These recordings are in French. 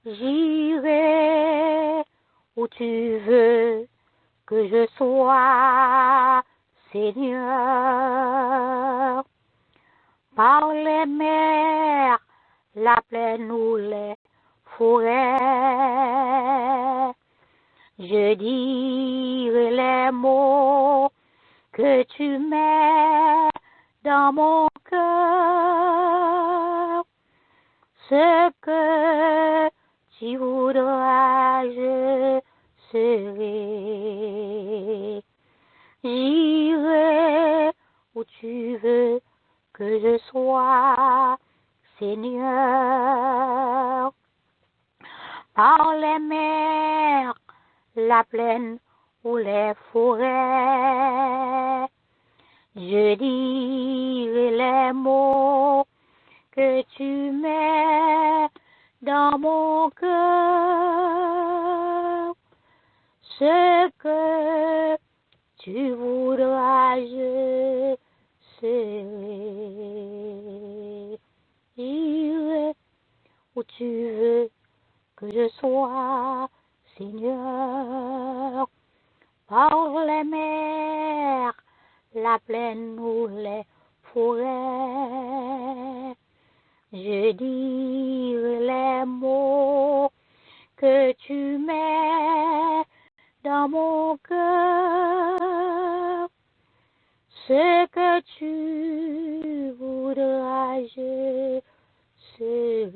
J'irai où tu veux que je sois, Seigneur. Par les mers, la plaine ou les forêts, je dirai les mots que tu mets dans mon cœur. Ce que tu voudras, je serai. J'irai où tu veux que je sois, Seigneur. Par les mers, la plaine ou les forêts, je dirai les mots que tu mets dans mon cœur. Ce que tu voudras, je serai. J'irai où tu veux que je sois, Seigneur. Par les mers, la plaine ou les forêts, je dirai les mots que tu mets dans mon cœur. Ce que tu voudras, je serai.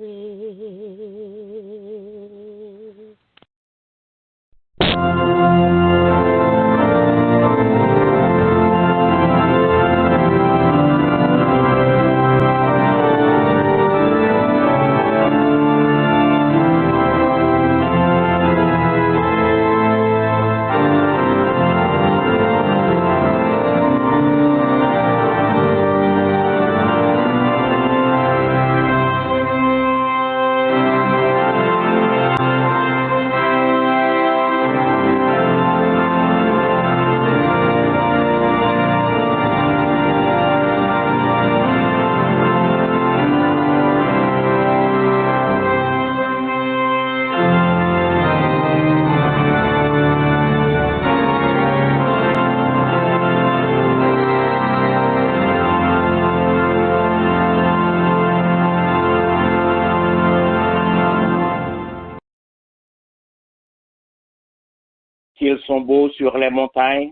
Qu'ils sont beaux sur les montagnes,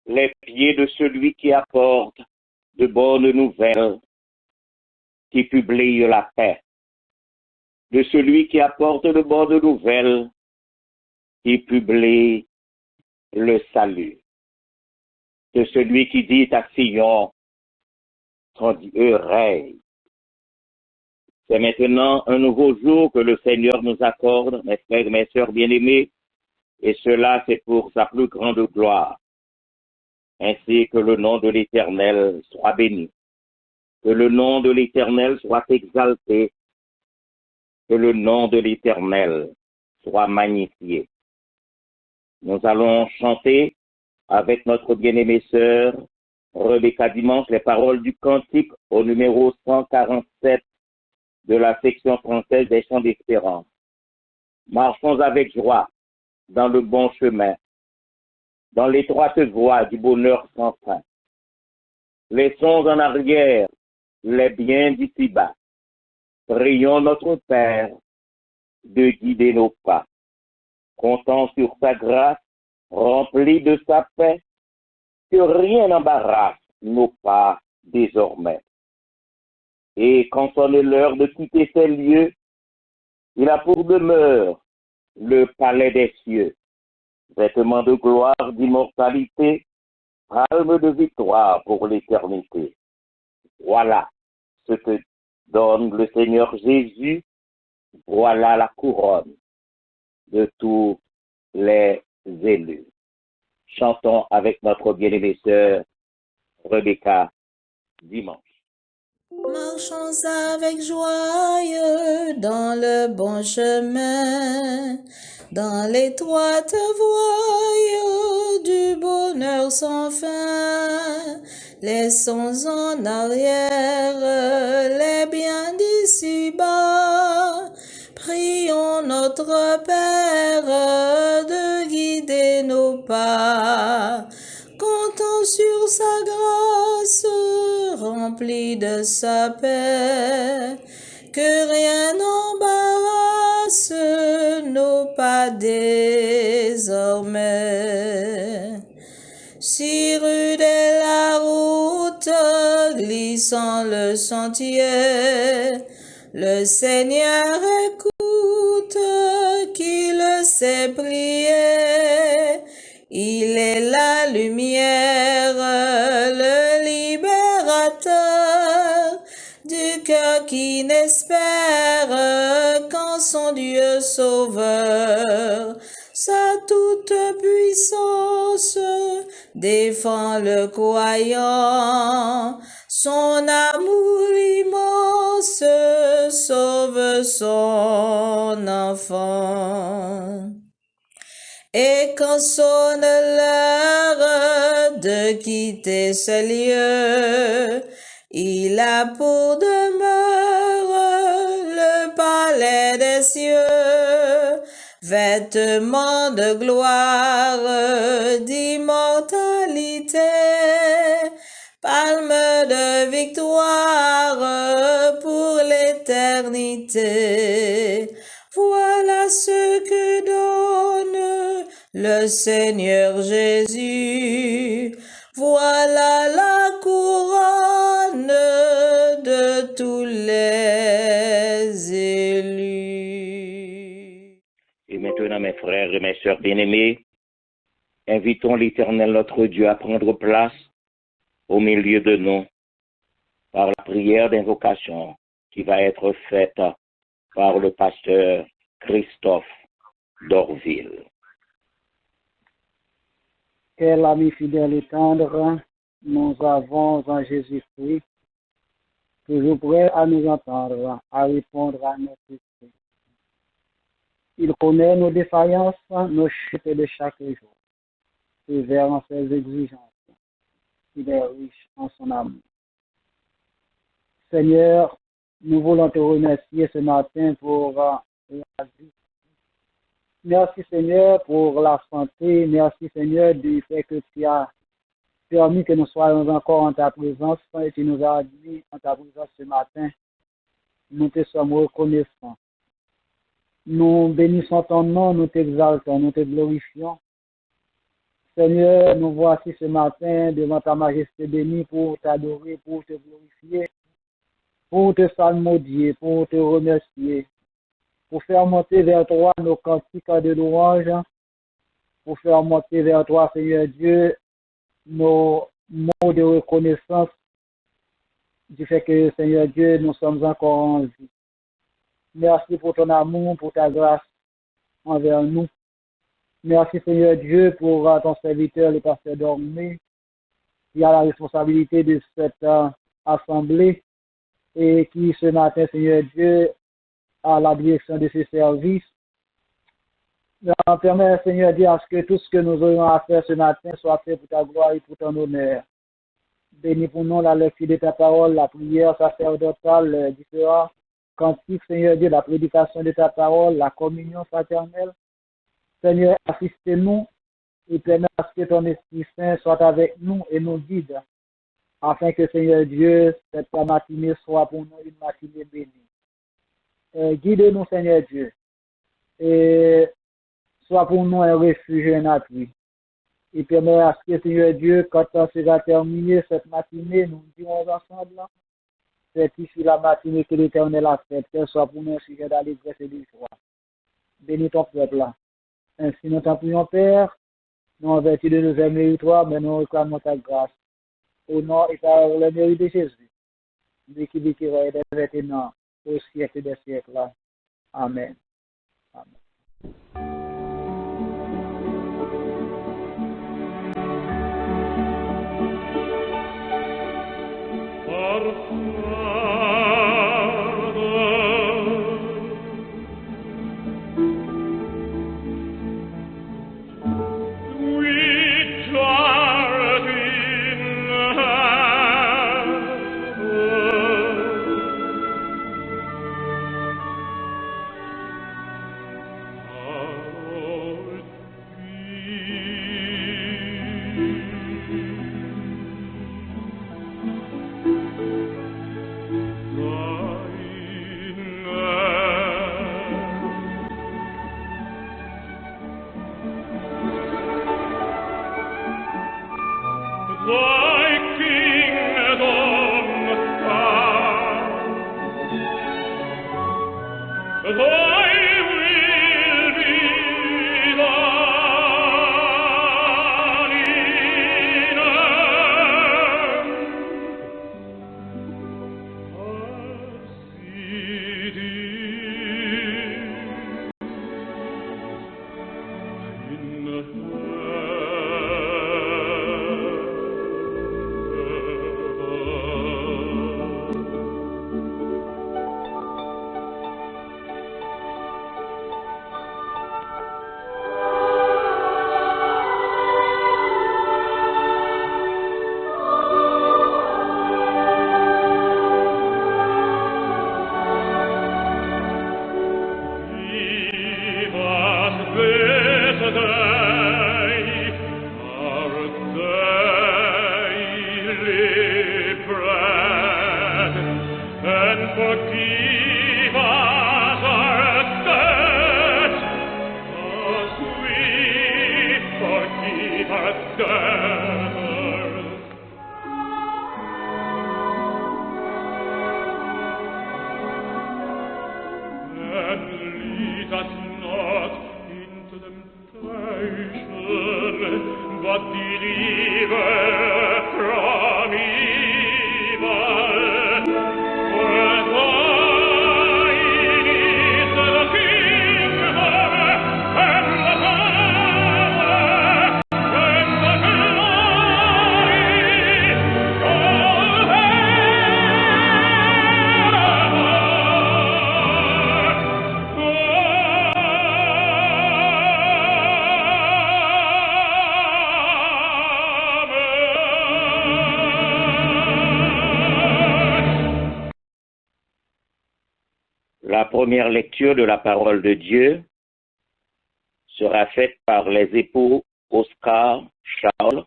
les pieds de celui qui apporte de bonnes nouvelles, qui publie la paix, de celui qui apporte de bonnes nouvelles, qui publie le salut, de celui qui dit à Sion, ton Dieu règne. C'est maintenant un nouveau jour que le Seigneur nous accorde, mes frères et mes sœurs bien-aimés, et cela c'est pour sa plus grande gloire. Ainsi que le nom de l'Éternel soit béni, que le nom de l'Éternel soit exalté, que le nom de l'Éternel soit magnifié. Nous allons chanter avec notre bien-aimée sœur Rebecca Dimanche les paroles du cantique au numéro 147 de la section française des chants d'espérance. Marchons avec joie dans le bon chemin, dans l'étroite voie du bonheur sans fin. Laissons en arrière les biens d'ici-bas. Prions notre Père de guider nos pas. Comptons sur sa grâce, remplie de sa paix, que rien n'embarrasse nos pas désormais. Et quand sonne l'heure de quitter ces lieux, il a pour demeure le palais des cieux, vêtement de gloire, d'immortalité, palme de victoire pour l'éternité. Voilà ce que donne le Seigneur Jésus, voilà la couronne de tous les élus. Chantons avec notre bien-aimée sœur Rebecca Dimanche. Marchons avec joie dans le bon chemin, dans l'étroite voie du bonheur sans fin. Laissons en arrière les biens d'ici-bas. notre Père de guider nos pas. Comptons sur sa grâce remplie de sa paix, que rien n'embarrasse nos pas désormais. Si rude est la route, glissant le sentier, le Seigneur écoute qui le sait prier. Il est la lumière, le libérateur du cœur qui n'espère qu'en son Dieu sauveur. Sa toute puissance défend le croyant, son amour immense sauve son enfant. Et quand sonne l'heure de quitter ce lieu, il a pour demeure le palais des cieux, vêtements de gloire, d'immortalité, palme de victoire pour l'éternité. Voilà ce que donne le Seigneur Jésus. Voilà la couronne de tous les élus. Et maintenant, mes frères et mes sœurs bien-aimés, invitons l'Éternel notre Dieu à prendre place au milieu de nous par la prière d'invocation qui va être faite par le pasteur Christophe d'Orville. Quel ami fidèle et tendre nous avons en Jésus-Christ, toujours prêt à nous entendre, à répondre à nos questions. Il connaît nos défaillances, nos chutes de chaque jour, sévère en ses exigences. Il est riche en son amour. Seigneur, nous voulons te remercier ce matin pour la vie. Merci Seigneur pour la santé. Merci Seigneur du fait que tu as permis que nous soyons encore en ta présence et tu nous as admis en ta présence ce matin. Nous te sommes reconnaissants. Nous bénissons ton nom, nous t'exaltons, nous te glorifions. Seigneur, nous voici ce matin devant ta majesté bénie pour t'adorer, pour te glorifier, pour te salmodier, pour te remercier, pour faire monter vers toi nos cantiques de louange, pour faire monter vers toi, Seigneur Dieu, nos mots de reconnaissance du fait que, Seigneur Dieu, nous sommes encore en vie. Merci pour ton amour, pour ta grâce envers nous. Merci, Seigneur Dieu, pour ton serviteur, le pasteur Dormé, qui a la responsabilité de cette assemblée et qui, ce matin, Seigneur Dieu, a la direction de ce service. Permets, Seigneur Dieu, à ce que tout ce que nous aurons à faire ce matin soit fait pour ta gloire et pour ton honneur. Bénis pour nous la lecture de ta parole, la prière sacerdotale, les différents cantiques, Seigneur Dieu, la prédication de ta parole, la communion fraternelle. Seigneur, assistez-nous et permets à ce que ton Esprit Saint soit avec nous et nous guide, afin que, Seigneur Dieu, cette matinée soit pour nous une matinée bénie. Guide-nous, Seigneur Dieu, et soit pour nous un refuge et un appui. Et permet à ce que, Seigneur Dieu, quand on sera terminé cette matinée, nous dirons ensemble, c'est ici la matinée que l'Éternel a faite, qu'elle soit pour nous un sujet d'allégresse et de joie. Bénis ton peuple. Ainsi nous t'en prions, Père, nous en vertu de nos méritoires, mais nous réclamons ta grâce. Au nom et par le mérite de Jésus, lui qui vit qui règne des maintenant, au siècle des siècles. Amen. Amen. La première lecture de la parole de Dieu sera faite par les époux Oscar Charles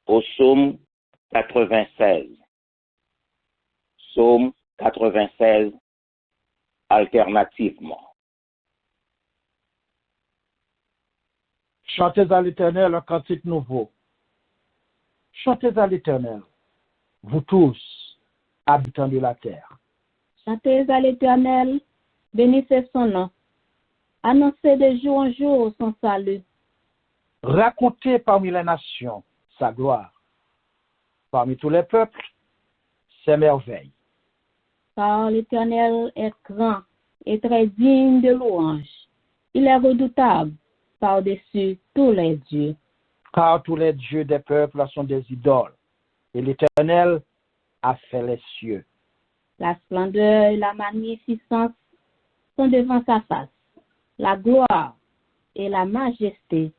au psaume 96. Psaume 96 alternativement. Chantez à l'Éternel un cantique nouveau. Chantez à l'Éternel, vous tous, habitants de la terre. Chantez à l'Éternel, bénissez son nom. Annoncez de jour en jour son salut. Racontez parmi les nations sa gloire. Parmi tous les peuples, ses merveilles. Car l'Éternel est grand et très digne de louange. Il est redoutable par-dessus tous les dieux. Car tous les dieux des peuples sont des idoles, et l'Éternel a fait les cieux. La splendeur et la magnificence sont devant sa face. La gloire et la majesté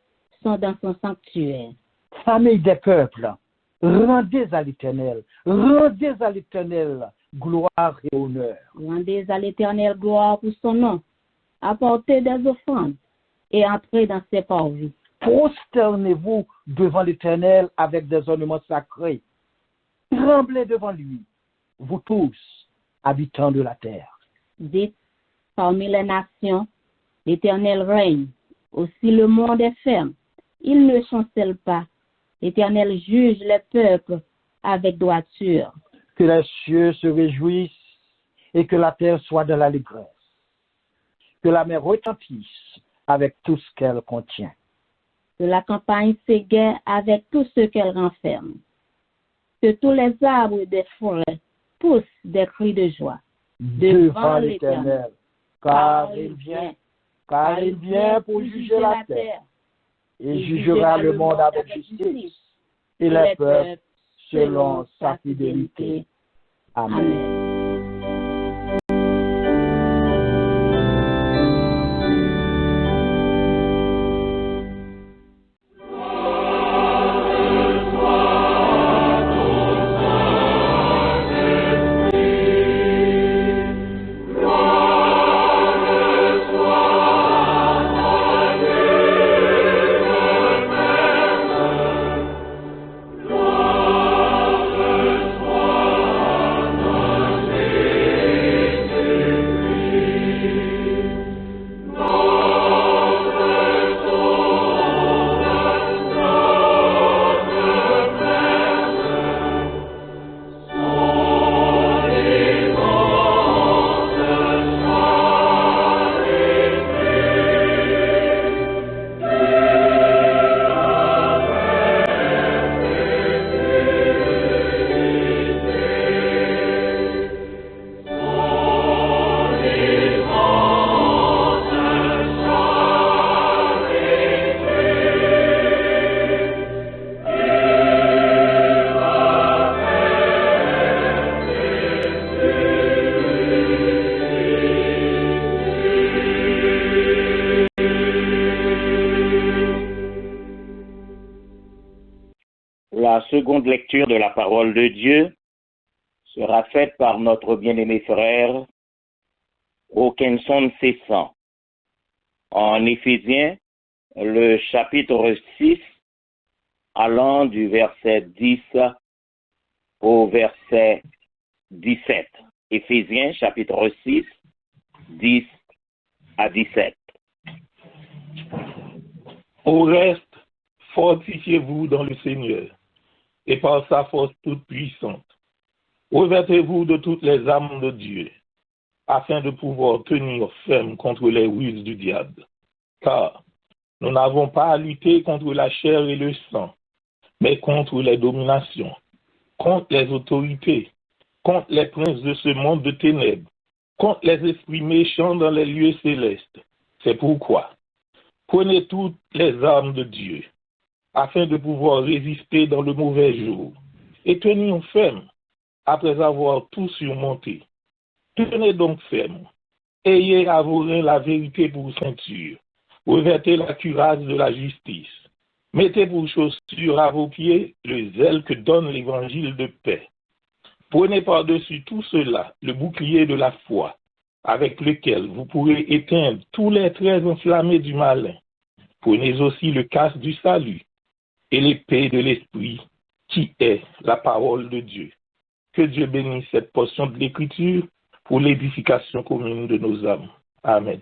sont dans son sanctuaire. Famille des peuples, rendez à l'Éternel gloire et honneur. Rendez à l'Éternel gloire pour son nom. Apportez des offrandes et entrez dans ses parvis. Prosternez-vous devant l'Éternel avec des ornements sacrés. Tremblez devant lui, vous tous, habitants de la terre. Dites, parmi les nations, l'Éternel règne. Aussi le monde est ferme. Il ne chancelle pas. L'Éternel juge les peuples avec droiture. Que les cieux se réjouissent et que la terre soit dans l'allégresse. Que la mer retentisse avec tout ce qu'elle contient. Que la campagne s'égaie avec tout ce qu'elle renferme. Que tous les arbres des forêts poussent des cris de joie. Devant l'Éternel, car il vient pour juger la terre. Il jugera le monde avec justice et les peuples selon sa fidélité. Amen. seconde lecture de la parole de Dieu sera faite par notre bien-aimé frère Hawkinson Cessan en Éphésiens, le chapitre 6, allant du verset 10 au verset 17. Éphésiens, chapitre 6, 10 à 17. Au reste, fortifiez-vous dans le Seigneur et par sa force toute puissante. Revêtez-vous de toutes les armes de Dieu, afin de pouvoir tenir ferme contre les ruses du diable. Car nous n'avons pas à lutter contre la chair et le sang, mais contre les dominations, contre les autorités, contre les princes de ce monde de ténèbres, contre les esprits méchants dans les lieux célestes. C'est pourquoi, prenez toutes les armes de Dieu, afin de pouvoir résister dans le mauvais jour, et tenir ferme après avoir tout surmonté. Tenez donc ferme, ayez à vos reins la vérité pour ceinture, revêtez la cuirasse de la justice, mettez pour chaussure à vos pieds le zèle que donne l'évangile de paix. Prenez par-dessus tout cela le bouclier de la foi, avec lequel vous pourrez éteindre tous les traits enflammés du malin. Prenez aussi le casque du salut et l'épée de l'esprit, qui est la parole de Dieu. Que Dieu bénisse cette portion de l'Écriture pour l'édification commune de nos âmes. Amen.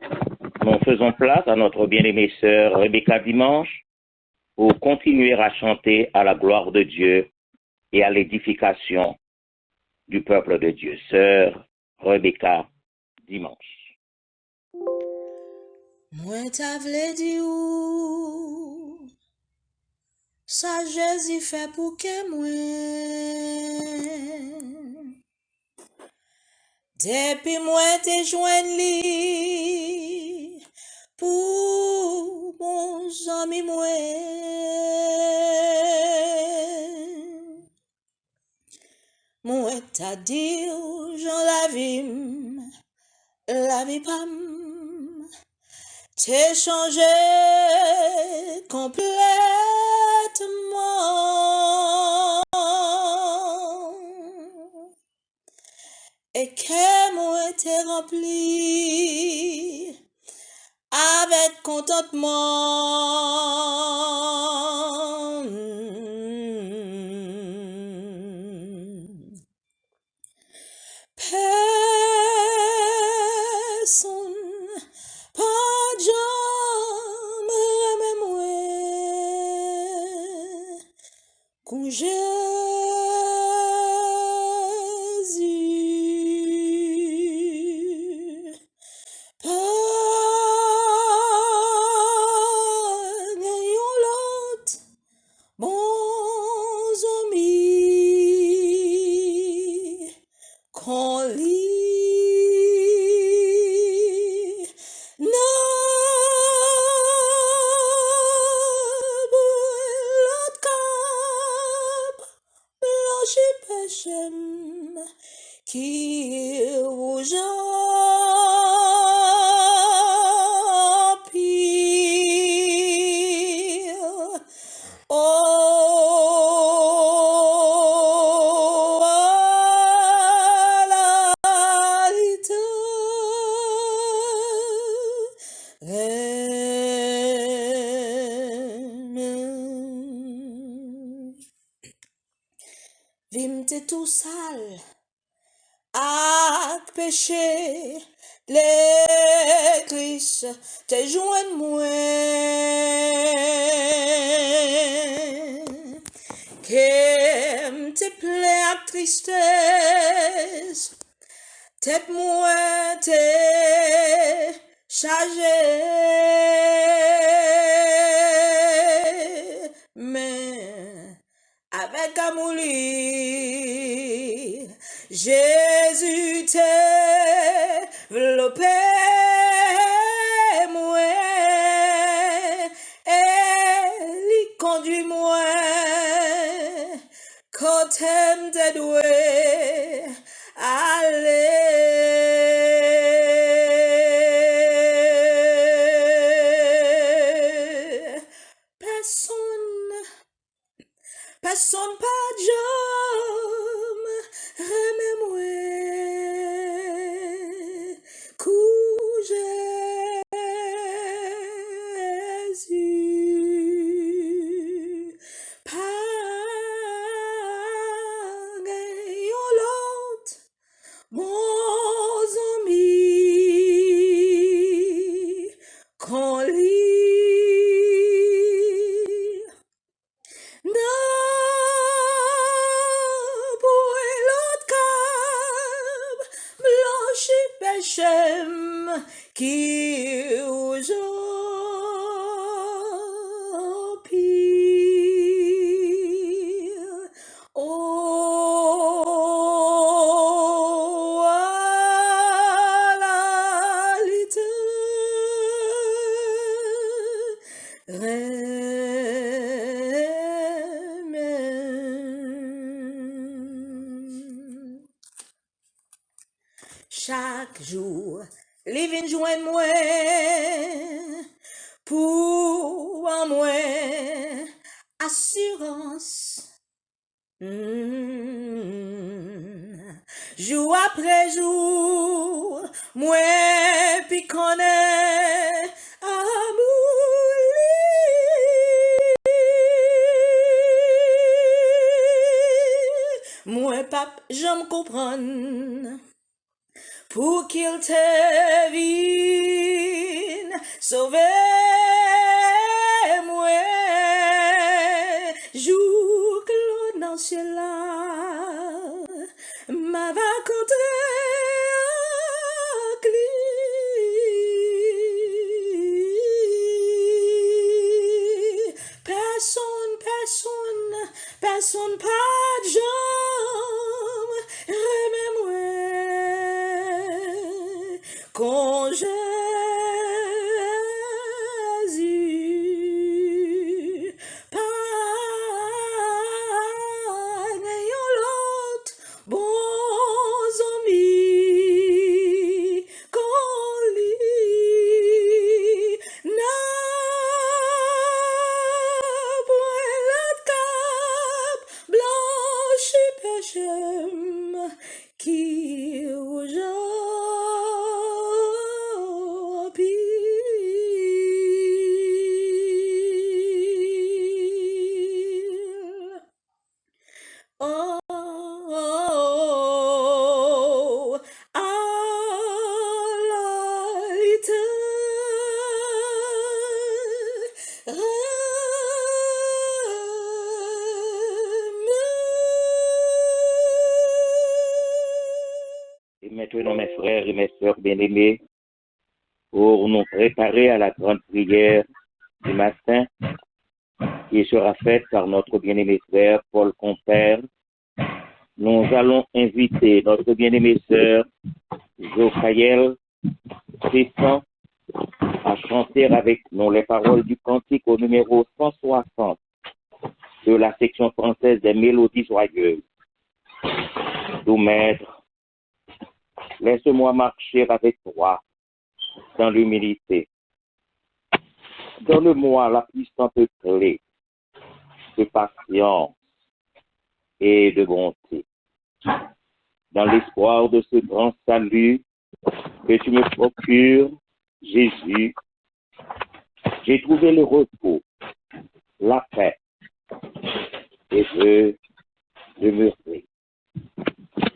Nous faisons place à notre bien-aimée sœur Rebecca Dimanche pour continuer à chanter à la gloire de Dieu et à l'édification du peuple de Dieu. Sœur Rebecca Dimanche. Moi t'avais dit ou sagesse y fait pour que moi depuis moi te joindre li pour mon ami moi moi t'a dit Jean la vie pam t'es changé complètement et que moi t'es rempli avec contentement. Personne pas jamais remet moi qu'on Jésus pas gagnons l'autre bons amis qu'on lit l'autre cap blanchi péchem qui rouge empire. Oh, la Vim te tout sale ak péché, les Christ te joignent moi. Qu'aime te plaît ak tristesse, tête moi te chargé. Mais avec amour, Jésus t'est développé moi et lui conduit moi quand t'aimes te doué aller. Personne péchés qui aujourd'hui oh à la chaque jour, les vins joignent moi pour moi assurance. Jour après jour, moi puis connais amour. Moi pape, j'aime comprendre. Pour qu'il te vienne sauver moi, jour que l'on dans ce là, m'a va personne pas de jambe, remets-moi. Quand Jésus pas n'ayant l'autre bons amis qu'on lit n'a point la cap blanche péché qui Et maintenant, mes frères et mes sœurs bien-aimés, pour nous préparer à la grande prière du matin, qui sera faite par notre bien-aimé frère Paul Compère, nous allons inviter notre bien-aimée sœur Jokaël Cessan à chanter avec nous les paroles du cantique au numéro 160 de la section française des Mélodies joyeuses. Doux Maître, laisse-moi marcher avec toi dans l'humilité. Donne-moi la puissante clé de patience et de bonté. Dans l'espoir de ce grand salut que tu me procures, Jésus, j'ai trouvé le repos, la paix, et je demeurerai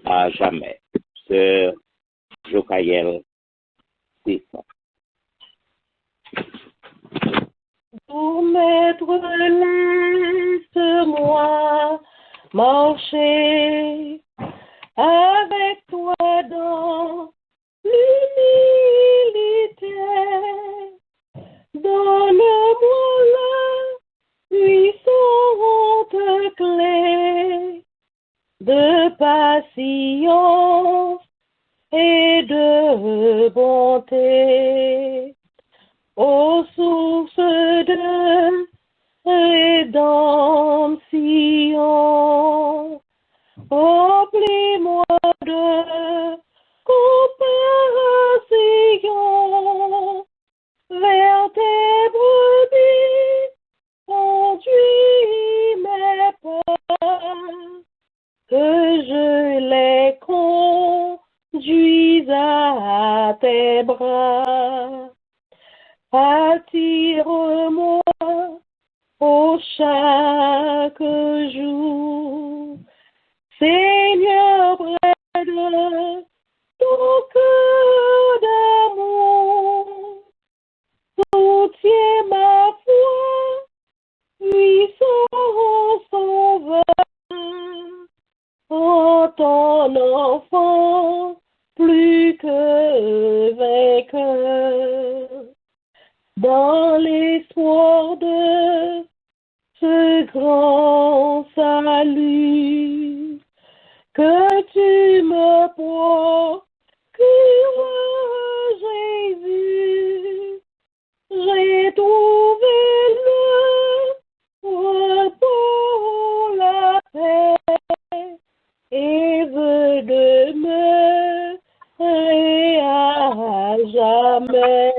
à jamais. Sœur Jokaël Cessan. Pour Maître, laisse-moi marcher avec toi dans l'humilité. Donne-moi la puissante clé de patience et de bonté. Ô source de rédemption, remplis-moi de compassion vers tes brebis, conduis mes pas, que je les conduise à tes bras. Attire-moi au chaque jour, Seigneur, près de ton cœur d'amour. Soutiens ma foi, puissant sauveur, en ton enfant plus que vainqueur, dans l'espoir de ce grand salut que tu me procures, Jésus. J'ai trouvé le repos, la paix, et veux demeurer à jamais.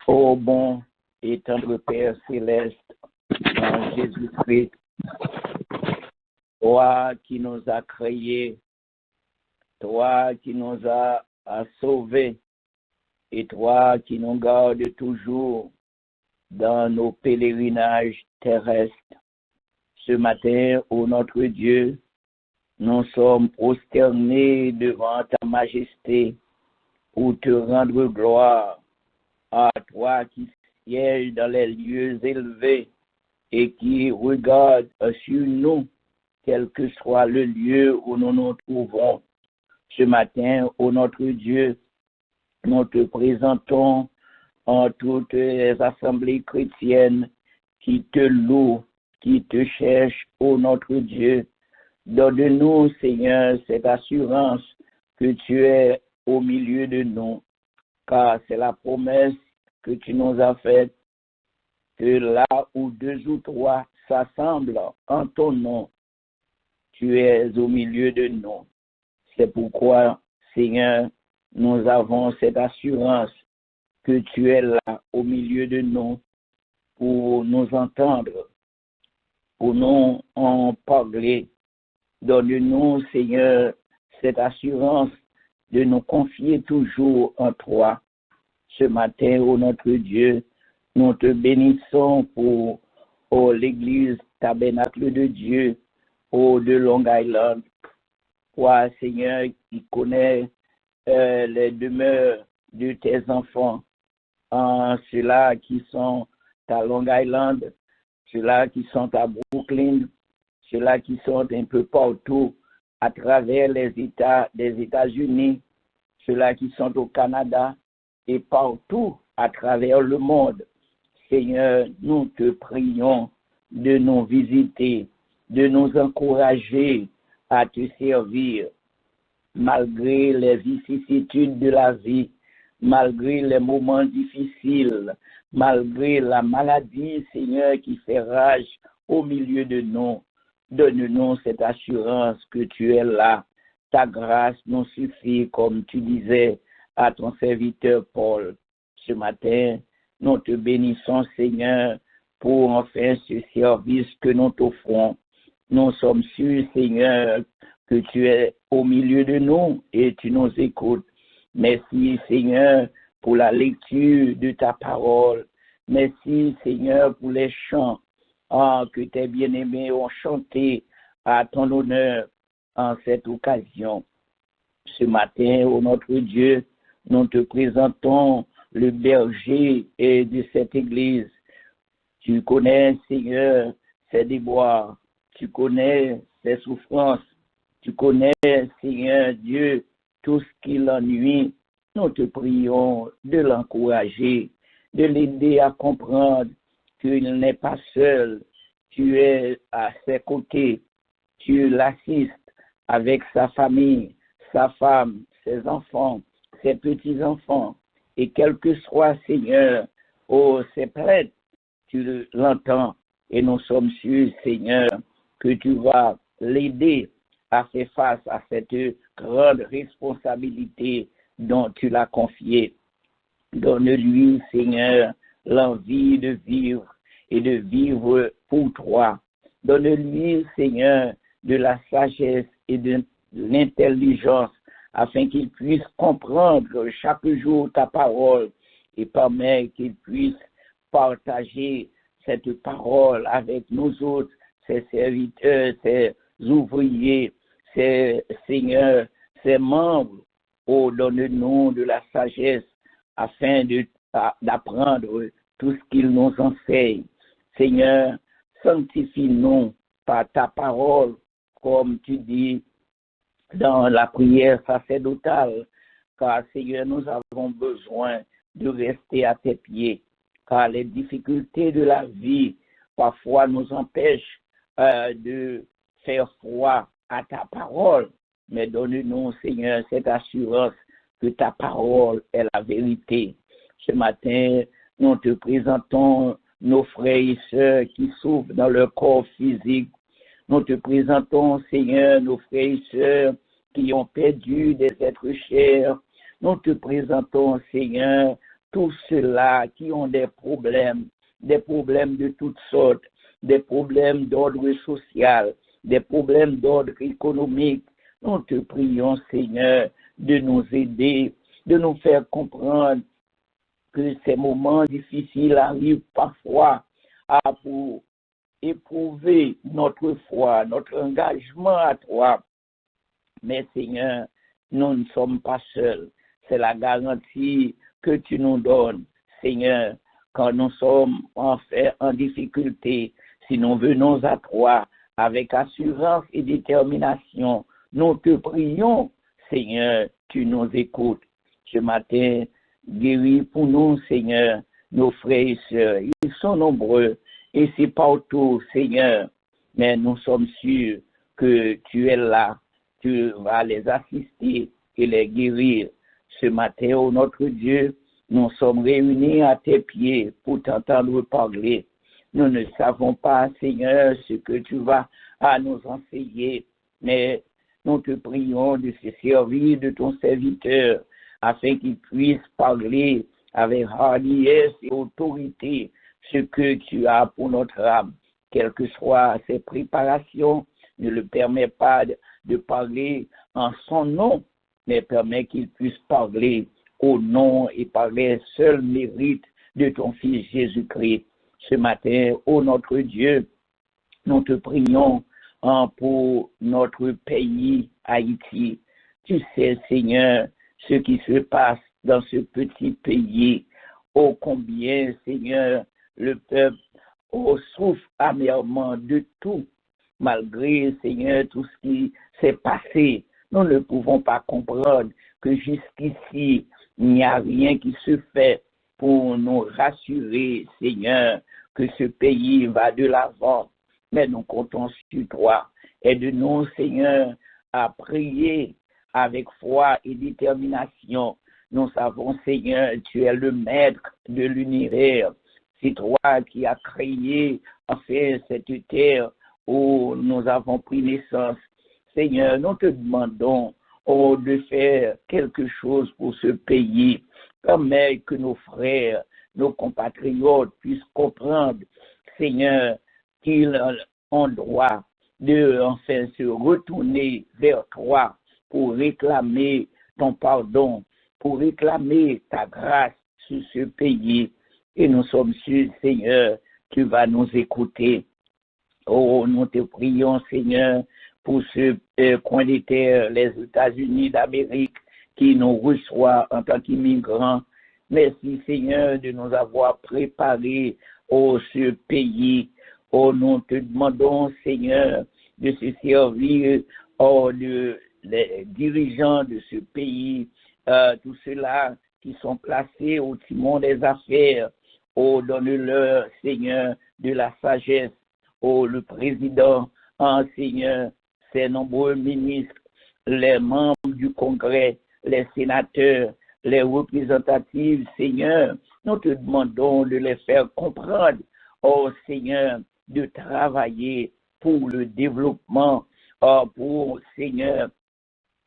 Ô bon et tendre Père céleste, en Jésus-Christ, toi qui nous as créés, toi qui nous as sauvés, et toi qui nous gardes toujours dans nos pèlerinages terrestres. Ce matin, ô notre Dieu, nous sommes prosternés devant ta majesté pour te rendre gloire, à toi qui sièges dans les lieux élevés et qui regarde sur nous, quel que soit le lieu où nous nous trouvons. Ce matin, ô notre Dieu, nous te présentons en toutes les assemblées chrétiennes qui te louent, qui te cherchent, ô notre Dieu. Donne-nous, Seigneur, cette assurance que tu es au milieu de nous, car c'est la promesse que tu nous as faite, que là où 2 ou 3 s'assemblent en ton nom, tu es au milieu de nous. C'est pourquoi, Seigneur, nous avons cette assurance que tu es là au milieu de nous pour nous entendre, pour nous en parler. Donne-nous, Seigneur, cette assurance de nous confier toujours en toi. Ce matin, ô notre Dieu, nous te bénissons pour l'Église Tabernacle de Dieu de Long Island. Toi, Seigneur, qui connais les demeures de tes enfants, ceux-là qui sont à Long Island, ceux-là qui sont à Brooklyn, ceux-là qui sont un peu partout à travers les États des États-Unis, ceux-là qui sont au Canada et partout à travers le monde. Seigneur, nous te prions de nous visiter, de nous encourager à te servir, malgré les vicissitudes de la vie, malgré les moments difficiles, malgré la maladie, Seigneur, qui fait rage au milieu de nous. Donne-nous cette assurance que tu es là. Ta grâce nous suffit, comme tu disais à ton serviteur Paul. Ce matin, nous te bénissons, Seigneur, pour enfin ce service que nous t'offrons. Nous sommes sûrs, Seigneur, que tu es au milieu de nous et tu nous écoutes. Merci, Seigneur, pour la lecture de ta parole. Merci, Seigneur, pour les chants que tes bien-aimés ont chantés à ton honneur en cette occasion. Ce matin, ô notre Dieu, nous te présentons le berger de cette église. Tu connais, Seigneur, ses déboires. Tu connais ses souffrances. Tu connais, Seigneur Dieu, tout ce qui l'ennuie. Nous te prions de l'encourager, de l'aider à comprendre qu'il n'est pas seul. Tu es à ses côtés. Tu l'assistes avec sa famille, sa femme, ses enfants, ses petits-enfants. Et quel que soit, Seigneur, ses plaintes, tu l'entends. Et nous sommes sûrs, Seigneur, que tu vas l'aider à faire face à cette grande responsabilité dont tu l'as confiée. Donne-lui, Seigneur, l'envie de vivre et de vivre pour toi. Donne-lui, Seigneur, de la sagesse et de l'intelligence afin qu'il puisse comprendre chaque jour ta parole et permet qu'il puisse partager cette parole avec nous autres, ses serviteurs, ses ouvriers, ses seigneurs, ses membres. Oh, donne-nous de la sagesse afin d'apprendre tout ce qu'il nous enseigne. Seigneur, sanctifie-nous par ta parole, comme tu dis dans la prière sacerdotale, car Seigneur, nous avons besoin de rester à tes pieds, car les difficultés de la vie parfois nous empêchent de faire foi à ta parole, mais donne-nous, Seigneur, cette assurance que ta parole est la vérité. Ce matin, nous te présentons nos frères et sœurs qui souffrent dans leur corps physique. Nous te présentons, Seigneur, nos frères et sœurs qui ont perdu des êtres chers. Nous te présentons, Seigneur, tous ceux-là qui ont des problèmes de toutes sortes, des problèmes d'ordre social, des problèmes d'ordre économique. Nous te prions, Seigneur, de nous aider, de nous faire comprendre que ces moments difficiles arrivent parfois pour éprouver notre foi, notre engagement à toi. Mais Seigneur, nous ne sommes pas seuls. C'est la garantie que tu nous donnes, Seigneur, quand nous sommes en difficulté. Si nous venons à toi avec assurance et détermination, nous te prions, Seigneur, tu nous écoutes. Ce matin, guéris pour nous, Seigneur, nos frères et sœurs. Ils sont nombreux et c'est partout, Seigneur. Mais nous sommes sûrs que tu es là. Tu vas les assister et les guérir. Ce matin, ô notre Dieu, nous sommes réunis à tes pieds pour t'entendre parler. Nous ne savons pas, Seigneur, ce que tu vas à nous enseigner, mais nous te prions de se servir de ton serviteur afin qu'il puisse parler avec hardiesse et autorité ce que tu as pour notre âme. Quelles que soient ses préparations, ne le permet pas de parler en son nom, mais permet qu'il puisse parler au nom et par les seuls mérites de ton Fils Jésus-Christ. Ce matin, ô notre Dieu, nous te prions pour notre pays, Haïti. Tu sais, Seigneur, ce qui se passe dans ce petit pays. Ô combien, Seigneur, le peuple souffre amèrement de tout. Malgré, Seigneur, tout ce qui s'est passé, nous ne pouvons pas comprendre que jusqu'ici, il n'y a rien qui se fait pour nous rassurer, Seigneur, que ce pays va de l'avant. Mais nous comptons sur toi. Aide-nous, Seigneur, à prier avec foi et détermination. Nous savons, Seigneur, tu es le maître de l'univers. C'est toi qui as créé, enfin, cette terre où nous avons pris naissance. Seigneur, nous te demandons de faire quelque chose pour ce pays. Permets que nos frères, nos compatriotes puissent comprendre, Seigneur, qu'ils ont droit de enfin se retourner vers toi pour réclamer ton pardon, pour réclamer ta grâce sur ce pays. Et nous sommes sûrs, Seigneur, tu vas nous écouter. Oh, nous te prions, Seigneur, pour ce coin de terre, les États-Unis d'Amérique, qui nous reçoivent en tant qu'immigrants. Merci, Seigneur, de nous avoir préparé ce pays. Oh, nous te demandons, Seigneur, de se servir les dirigeants de ce pays, tous ceux-là qui sont placés au timon des affaires. Oh, donne-leur, Seigneur, de la sagesse. Oh, le président, Seigneur, ses nombreux ministres, les membres du Congrès, les sénateurs, les représentatifs, Seigneur, nous te demandons de les faire comprendre, oh Seigneur, de travailler pour le développement, pour, Seigneur,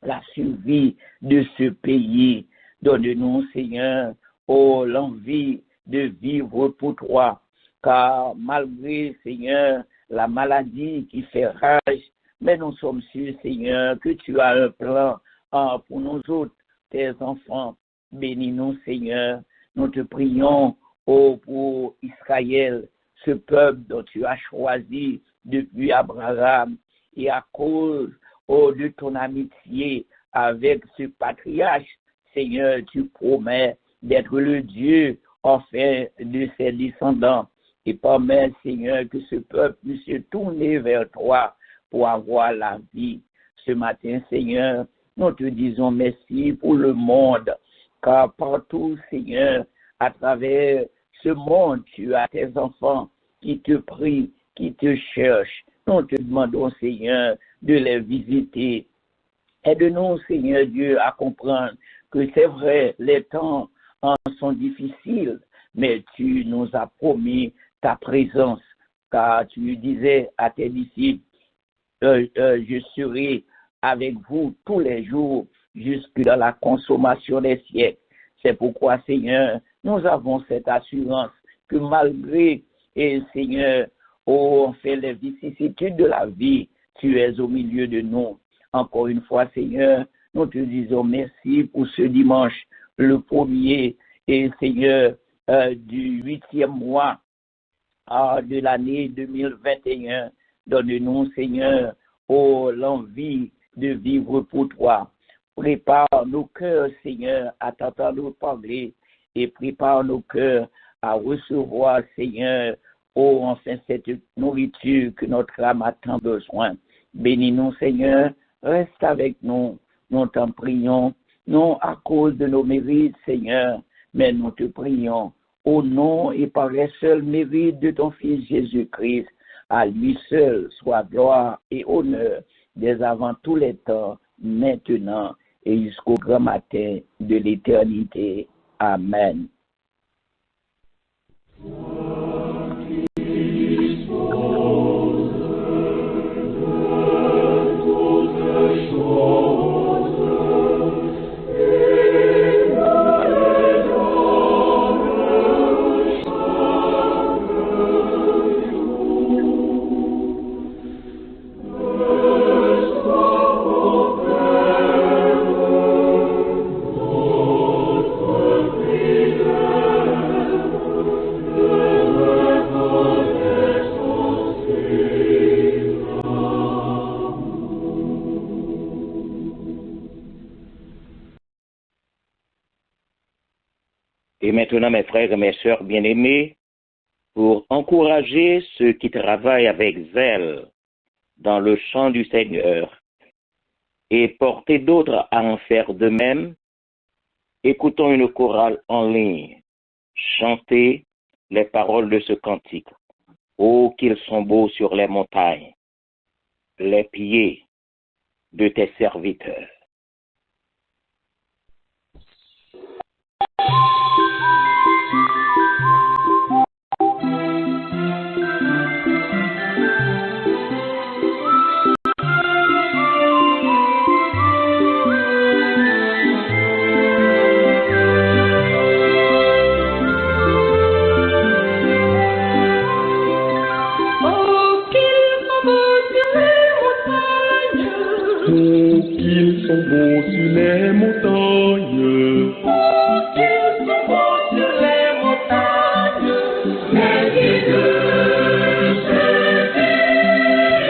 la survie de ce pays. Donne-nous, Seigneur, l'envie de vivre pour toi, car malgré, Seigneur, la maladie qui fait rage, mais nous sommes sûrs, Seigneur, que tu as un plan pour nous autres, tes enfants. Bénis-nous, Seigneur. Nous te prions pour Israël, ce peuple dont tu as choisi depuis Abraham, et à cause de ton amitié avec ce patriarche, Seigneur, tu promets d'être le Dieu, enfin, de ses descendants. Et permets, Seigneur, que ce peuple puisse se tourner vers toi pour avoir la vie. Ce matin, Seigneur, nous te disons merci pour le monde, car partout, Seigneur, à travers ce monde, tu as tes enfants qui te prient, qui te cherchent. Nous te demandons, Seigneur, de les visiter. Aide-nous, Seigneur Dieu, à comprendre que c'est vrai, les temps en sont difficiles, mais tu nous as promis ta présence, car tu disais à tes disciples, je serai avec vous tous les jours jusque dans la consommation des siècles. C'est pourquoi, Seigneur, nous avons cette assurance que malgré, Seigneur, on fait les vicissitudes de la vie, tu es au milieu de nous. Encore une fois, Seigneur, nous te disons merci pour ce dimanche, le premier, Seigneur, du 8e mois de l'année 2021. Donne-nous, Seigneur, l'envie de vivre pour toi. Prépare nos cœurs, Seigneur, à t'entendre parler et prépare nos cœurs à recevoir, Seigneur, enfin cette nourriture que notre âme a tant besoin. Bénis-nous, Seigneur, reste avec nous, nous t'en prions, non à cause de nos mérites, Seigneur, mais nous te prions au nom et par les seuls mérites de ton Fils Jésus-Christ. À lui seul soit gloire et honneur dès avant tous les temps, maintenant et jusqu'au grand matin de l'éternité. Amen. Et maintenant, mes frères et mes sœurs bien-aimés, pour encourager ceux qui travaillent avec zèle dans le champ du Seigneur et porter d'autres à en faire de même, écoutons une chorale en ligne, chanter les paroles de ce cantique. Oh, qu'ils sont beaux sur les montagnes, les pieds de tes serviteurs. Qu'ils sont beaux sur les montagnes. Oh, qu'ils sont beaux sur les montagnes. Les guides se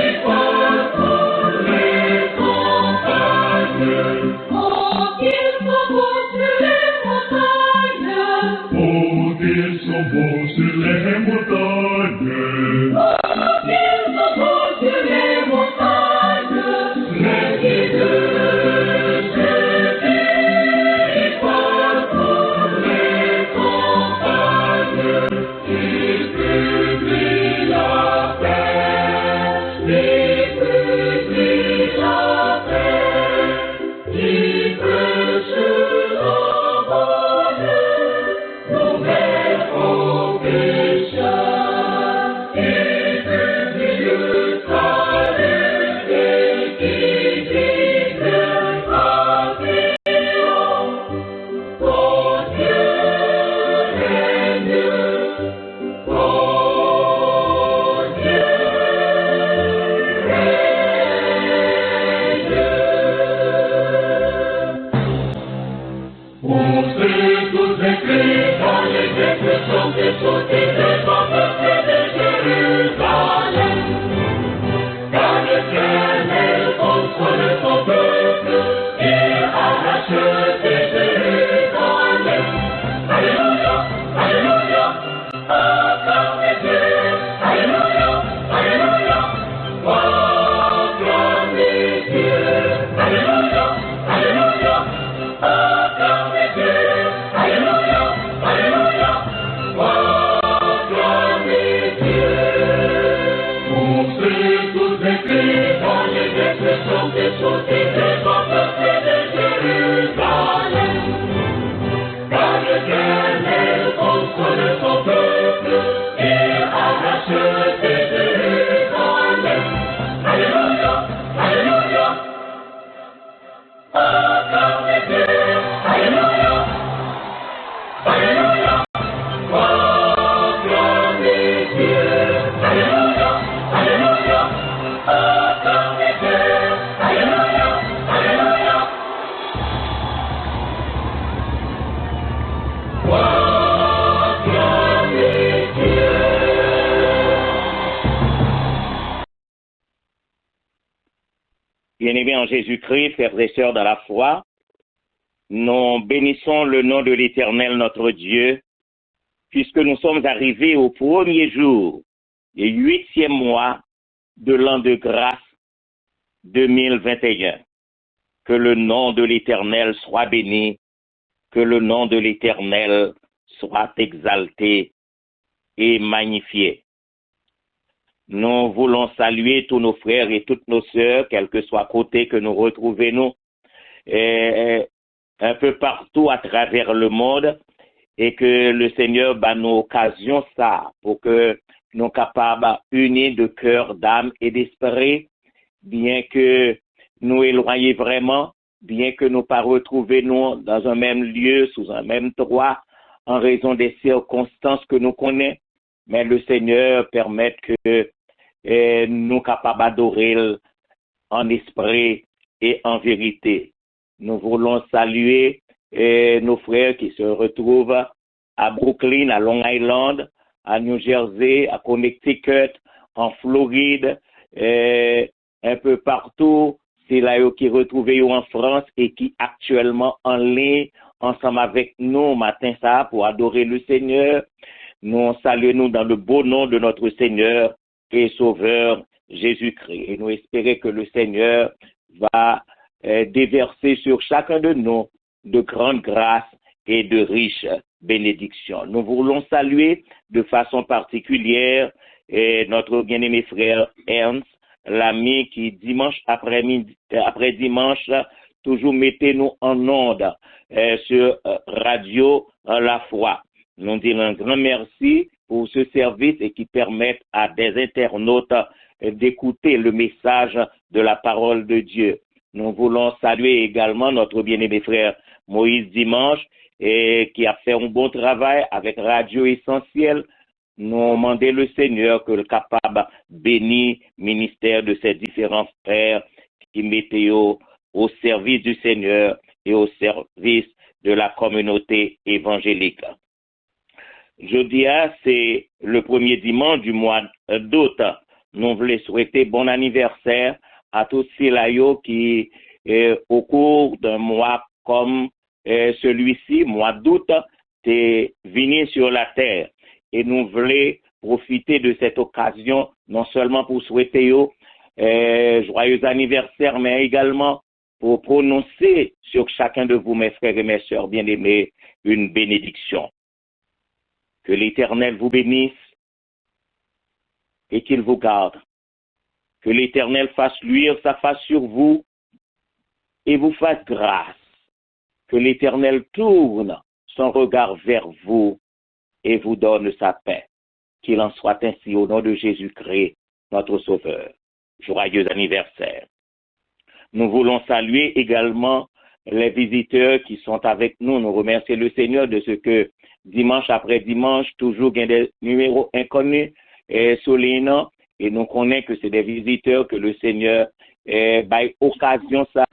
dépassent dans les campagnes. Oh, qu'ils sont beaux sur les montagnes. Oh, qu'ils sont beaux sur les montagnes. Oh, qu'ils sont beaux sur les montagnes. Les guides se Bien-aimés en Jésus-Christ, frères et sœurs dans la foi, nous bénissons le nom de l'Éternel notre Dieu, puisque nous sommes arrivés au premier jour du 8e mois de l'an de grâce 2021. Que le nom de l'Éternel soit béni, que le nom de l'Éternel soit exalté et magnifié. Nous voulons saluer tous nos frères et toutes nos sœurs, quel que soit côté que nous retrouvons, un peu partout à travers le monde, et que le Seigneur nous occasion ça pour que nous soyons capables unis de cœur, d'âme et d'esprit, bien que nous éloignions vraiment, bien que nous pas retrouvions nous dans un même lieu, sous un même toit, en raison des circonstances que nous connaissons, mais le Seigneur permet que nous capables d'adorer en esprit et en vérité. Nous voulons saluer nos frères qui se retrouvent à Brooklyn, à Long Island, à New Jersey, à Connecticut, en Floride, un peu partout. C'est là qui retrouvent en France et qui actuellement en ligne ensemble avec nous matin ça pour adorer le Seigneur. Nous saluons dans le beau nom de notre Seigneur et Sauveur Jésus-Christ. Et nous espérons que le Seigneur va déverser sur chacun de nous de grandes grâces et de riches bénédictions. Nous voulons saluer de façon particulière notre bien-aimé frère Ernst, l'ami qui dimanche après dimanche toujours mettez-nous en onde sur Radio La Foi. Nous disons un grand merci pour ce service et qui permettent à des internautes d'écouter le message de la parole de Dieu. Nous voulons saluer également notre bien-aimé frère Moïse Dimanche qui a fait un bon travail avec Radio Essentiel. Nous demandons le Seigneur que le capable bénit ministère de ces différents frères qui mettent au service du Seigneur et au service de la communauté évangélique. Jeudi, c'est le premier dimanche du mois d'août. Nous voulons souhaiter bon anniversaire à tous ces laïcs qui, au cours d'un mois comme celui-ci, mois d'août, est venu sur la terre. Et nous voulons profiter de cette occasion, non seulement pour souhaiter joyeux anniversaire, mais également pour prononcer sur chacun de vous, mes frères et mes sœurs bien-aimés, une bénédiction. Que l'Éternel vous bénisse et qu'il vous garde. Que l'Éternel fasse luire sa face sur vous et vous fasse grâce. Que l'Éternel tourne son regard vers vous et vous donne sa paix. Qu'il en soit ainsi au nom de Jésus-Christ, notre Sauveur. Joyeux anniversaire. Nous voulons saluer également les visiteurs qui sont avec nous. Nous remercions le Seigneur de ce que dimanche après dimanche, toujours il y a des numéros inconnus sur les noms, et nous connaissons que c'est des visiteurs que le Seigneur baille occasion ça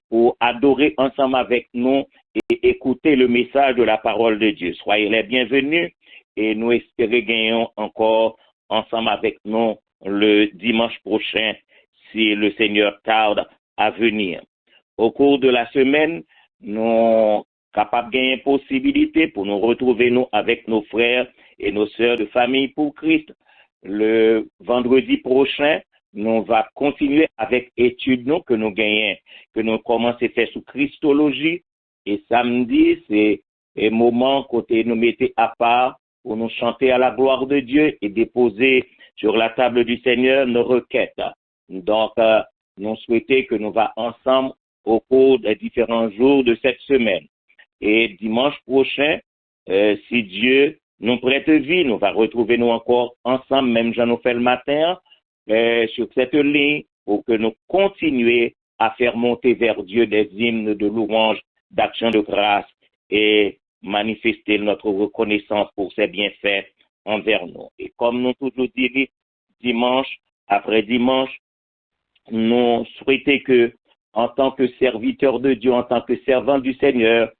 pour adorer ensemble avec nous et écouter le message de la parole de Dieu. Soyez les bienvenus et nous espérons gagner encore ensemble avec nous le dimanche prochain si le Seigneur tarde à venir. Au cours de la semaine, nous sommes capables de gagner possibilité pour nous retrouver nous avec nos frères et nos sœurs de famille pour Christ. Le vendredi prochain, nous allons continuer avec études que nous gagnons, que nous commençons à faire sous Christologie. Et samedi, c'est un moment côté nous mettons à part pour nous chanter à la gloire de Dieu et déposer sur la table du Seigneur nos requêtes. Donc, nous souhaitons que nous va ensemble au cours des différents jours de cette semaine. Et dimanche prochain, si Dieu nous prête vie, nous va retrouver nous encore ensemble, même j'en nous fait le matin, sur cette ligne, pour que nous continuions à faire monter vers Dieu des hymnes de louange, d'action de grâce et manifester notre reconnaissance pour ses bienfaits envers nous. Et comme nous toujours dit, dimanche après dimanche, nous souhaitons que, en tant que serviteurs de Dieu, en tant que servants du Seigneur,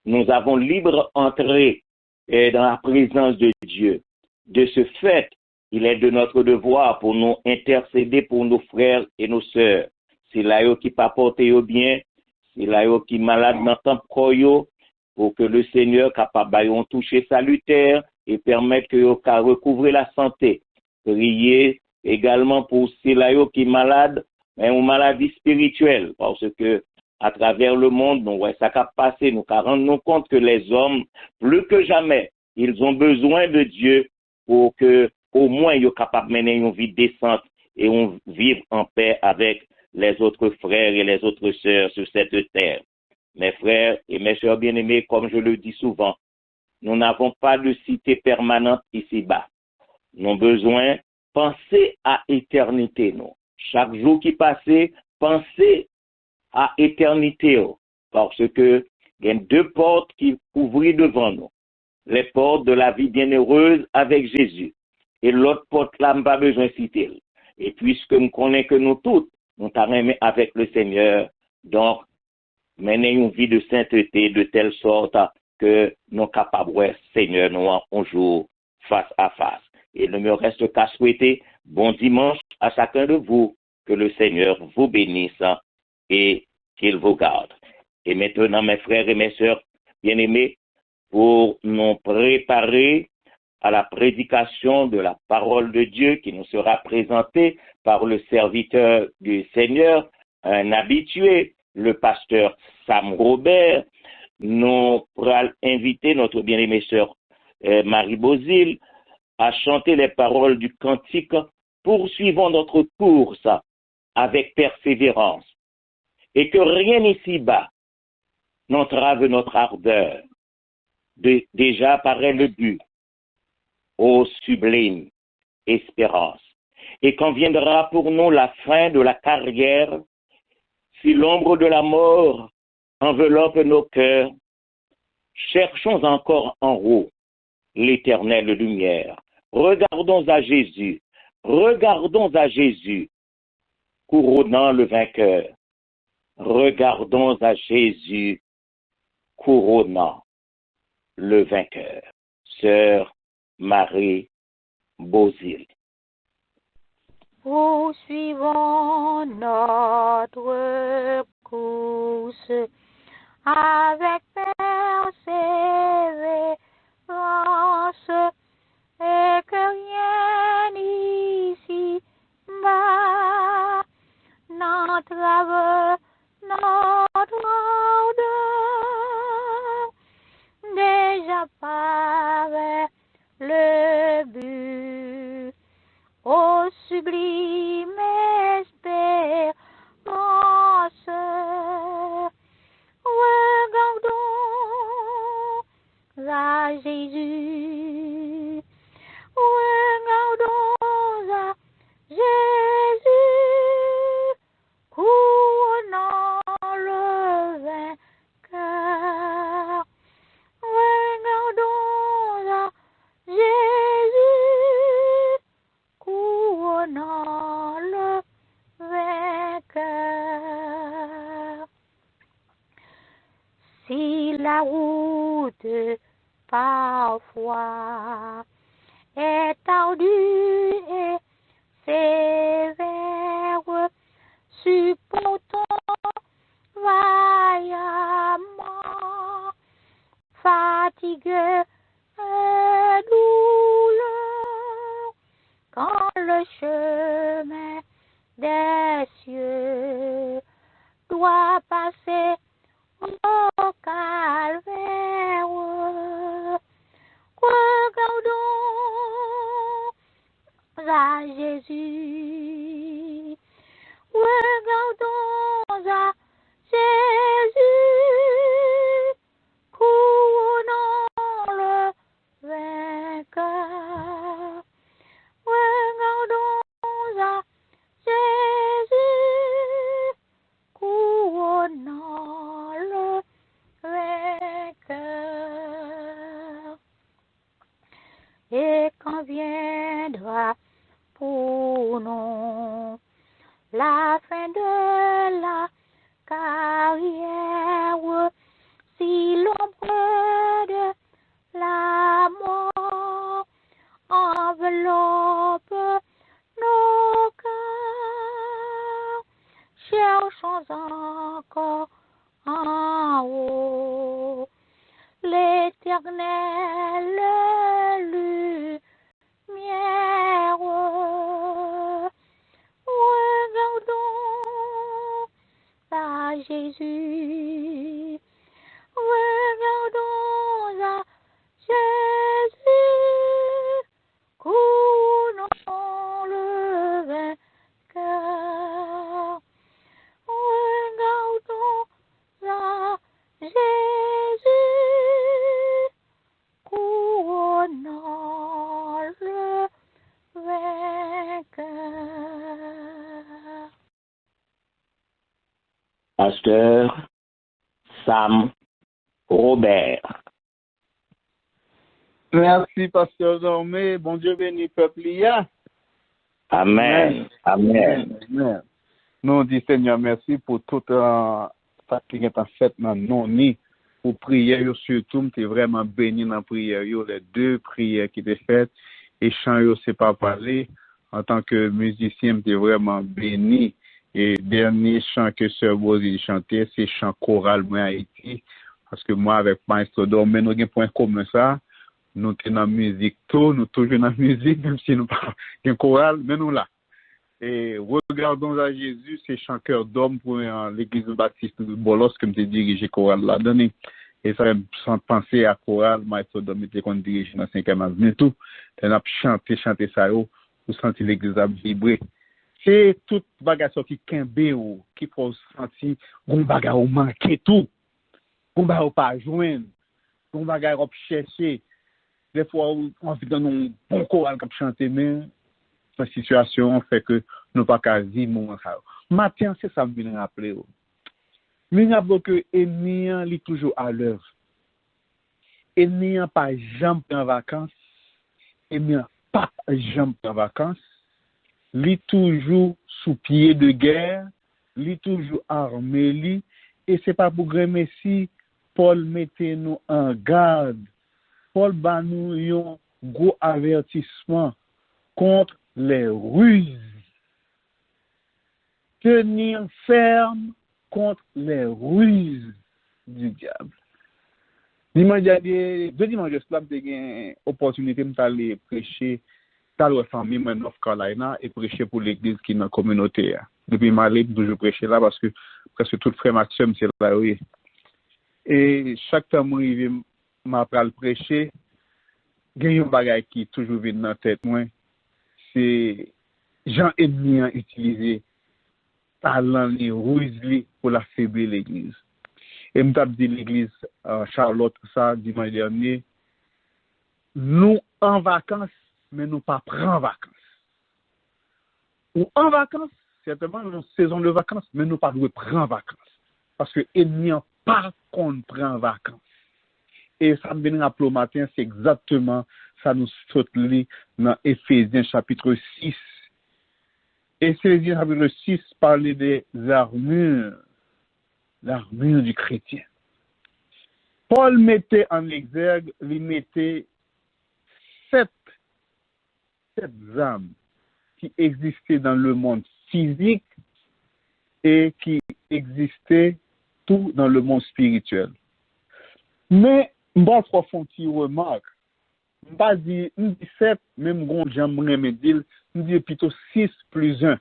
nous avons libre entrée dans la présence de Dieu. De ce fait, il est de notre devoir pour nous intercéder pour nos frères et nos sœurs. c'est là qui pas porté au bien, c'est là qui malade dans ton corps, pour que le Seigneur capable de toucher salutaire et permettre que yo ka recouvrer la santé. Prier également pour ceux qui sont malades, mais une maladie spirituelle, parce que à travers le monde, nous voyons ça qui a passé, nous rendons compte que les hommes, plus que jamais, ils ont besoin de Dieu pour que au moins ils soient capables de mener une vie décente et on vivre en paix avec les autres frères et les autres sœurs sur cette terre. Mes frères et mes sœurs bien-aimés, comme je le dis souvent, nous n'avons pas de cité permanente ici-bas. Nous avons besoin de penser à éternité. Nous. Chaque jour qui passe, pensez à éternité. Parce que il y a deux portes qui ouvrent devant nous. Les portes de la vie bienheureuse avec Jésus. Et l'autre porte là, je n'ai pas besoin de citer. Et puisque nous connaissons que nous toutes, nous t'arrêtons avec le Seigneur. Donc, mener une vie de sainteté de telle sorte que nous sommes capables, Seigneur, nous un jour face à face. Et il ne me reste qu'à souhaiter bon dimanche à chacun de vous, que le Seigneur vous bénisse et qu'il vous garde. Et maintenant, mes frères et mes sœurs bien-aimés, pour nous préparer à la prédication de la parole de Dieu qui nous sera présentée par le serviteur du Seigneur, un habitué, le pasteur Sam Robert. Nous pourrons inviter notre bien-aimée sœur Marie Bozil à chanter les paroles du cantique. Poursuivons notre course avec persévérance et que rien ici-bas n'entrave notre ardeur. Déjà apparaît le but, ô sublime espérance. Et quand viendra pour nous la fin de la carrière, si l'ombre de la mort enveloppe nos cœurs, cherchons encore en haut l'éternelle lumière. Regardons à Jésus, couronnant le vainqueur. Regardons à Jésus, couronnant le vainqueur. Sœur Marie Bozil. Poursuivons notre course avec persévérance et que rien ici-bas n'entrave notre ardeur. Déjà paraît le but, ô sublime espérance. Regardons à Jésus, regardons à Jésus, couronnant le vainqueur. Regardons à Jésus, couronnant le vainqueur. Si la route parfois est ardue et sévère, supportons vaillamment fatigue et douleur, quand le chemin des cieux doit passer au calvaire. Regardons à Jésus, regardons à Jésus, couronnant le vainqueur. Regardons à Jésus, couronnant le vainqueur. Et quand viendra pour nous la fin de la carrière, si l'ombre de la mort enveloppe nos cœurs, encore en haut. L'Éternel lumière. Regardons à Jésus. Regardons à Jésus. Courons le vainqueur. Regardons à Jésus. Courons le vainqueur. Pasteur Sam Robert. Merci, Pasteur Dormé. Bon Dieu béni, peuple. Amen. Amen. Amen. Nous disons, Seigneur, merci pour tout ça qui est en fait dans nos nids. Pour prier, surtout, tu es vraiment béni dans la prière. Les deux prières qui étaient faites, et chant, c'est pas parlé. En tant que musicien, tu es vraiment béni. Et dernier chant que Sœur Bosie chantait, c'est chant choral, moi, Haïti. Parce que moi, avec Maestro Dormé, nous avons un point commun ça. Nous sommes dans la musique, nous toujours dans la musique, même si nous pas un choral, mais nous là. Et regardons à Jésus, c'est chant cœur d'homme pour l'église baptiste de Bolos, comme tu dirigé choral là. Et ça me sans penser à choral, Maestro Dormé, qu'on dirige dans 5e avenue, tout. On a chanté ça, pour sentir l'église à vibrer. C'est toute bagarre qui kembe ou qui faut sentir gon bagarre ou manquer tout. Gon bagarre pas joindre. Gon bagarre op chercher. Des fois on vit dans un bon choral comme chanter mais la situation fait que nous pas quasi moment ça. Matin c'est ça me vient rappeler. Mais n'a pas que ennemi est toujours à l'œuvre. Ennemi pas jamais en vacances. Ennemi pas jamais en vacances. Li toujours sous pied de guerre, li toujours armé li, et c'est pas pour grand messi, Paul mettez nous en garde. Paul ba nous un gros avertissement contre les ruses. Tenir ferme contre les ruses du diable. Dimanche dernier, deux dimanches de cela, j'ai eu l'opportunité d'aller prêcher dans la famille de North Carolina et prêcher pour l'église qui est dans la communauté. Depuis ma libre, toujours prêcher là parce que presque tout frère Maxime, c'est là, oui. Et chaque temps que je m'apprends prêcher, il y a un bagage qui toujours vient dans la tête, moi, c'est Jean ennemi a utilisé talent les ruses pour l'affaiblir l'église. Et je dit l'église Charlotte, ça, dimanche dernier, nous en vacances, mais nous pas prendre vacances. Ou en vacances, certainement, nous saison de vacances, mais nous pas prendre vacances. Parce que l'ennemi n'a pas qu'on prend vacances. Et ça me vient rappeler au matin, c'est exactement ça nous saute dans Éphésiens chapitre 6. Éphésiens chapitre 6 parlait des armures, l'armure du chrétien. Paul mettait en exergue, il mettait 7 armes qui existaient dans le monde physique et qui existaient tout dans le monde spirituel. Mais, je ne vais pas faire une remarque. Je ne vais pas dire 7, même quand j'aimerais me dire, je dis plutôt 6 plus 1.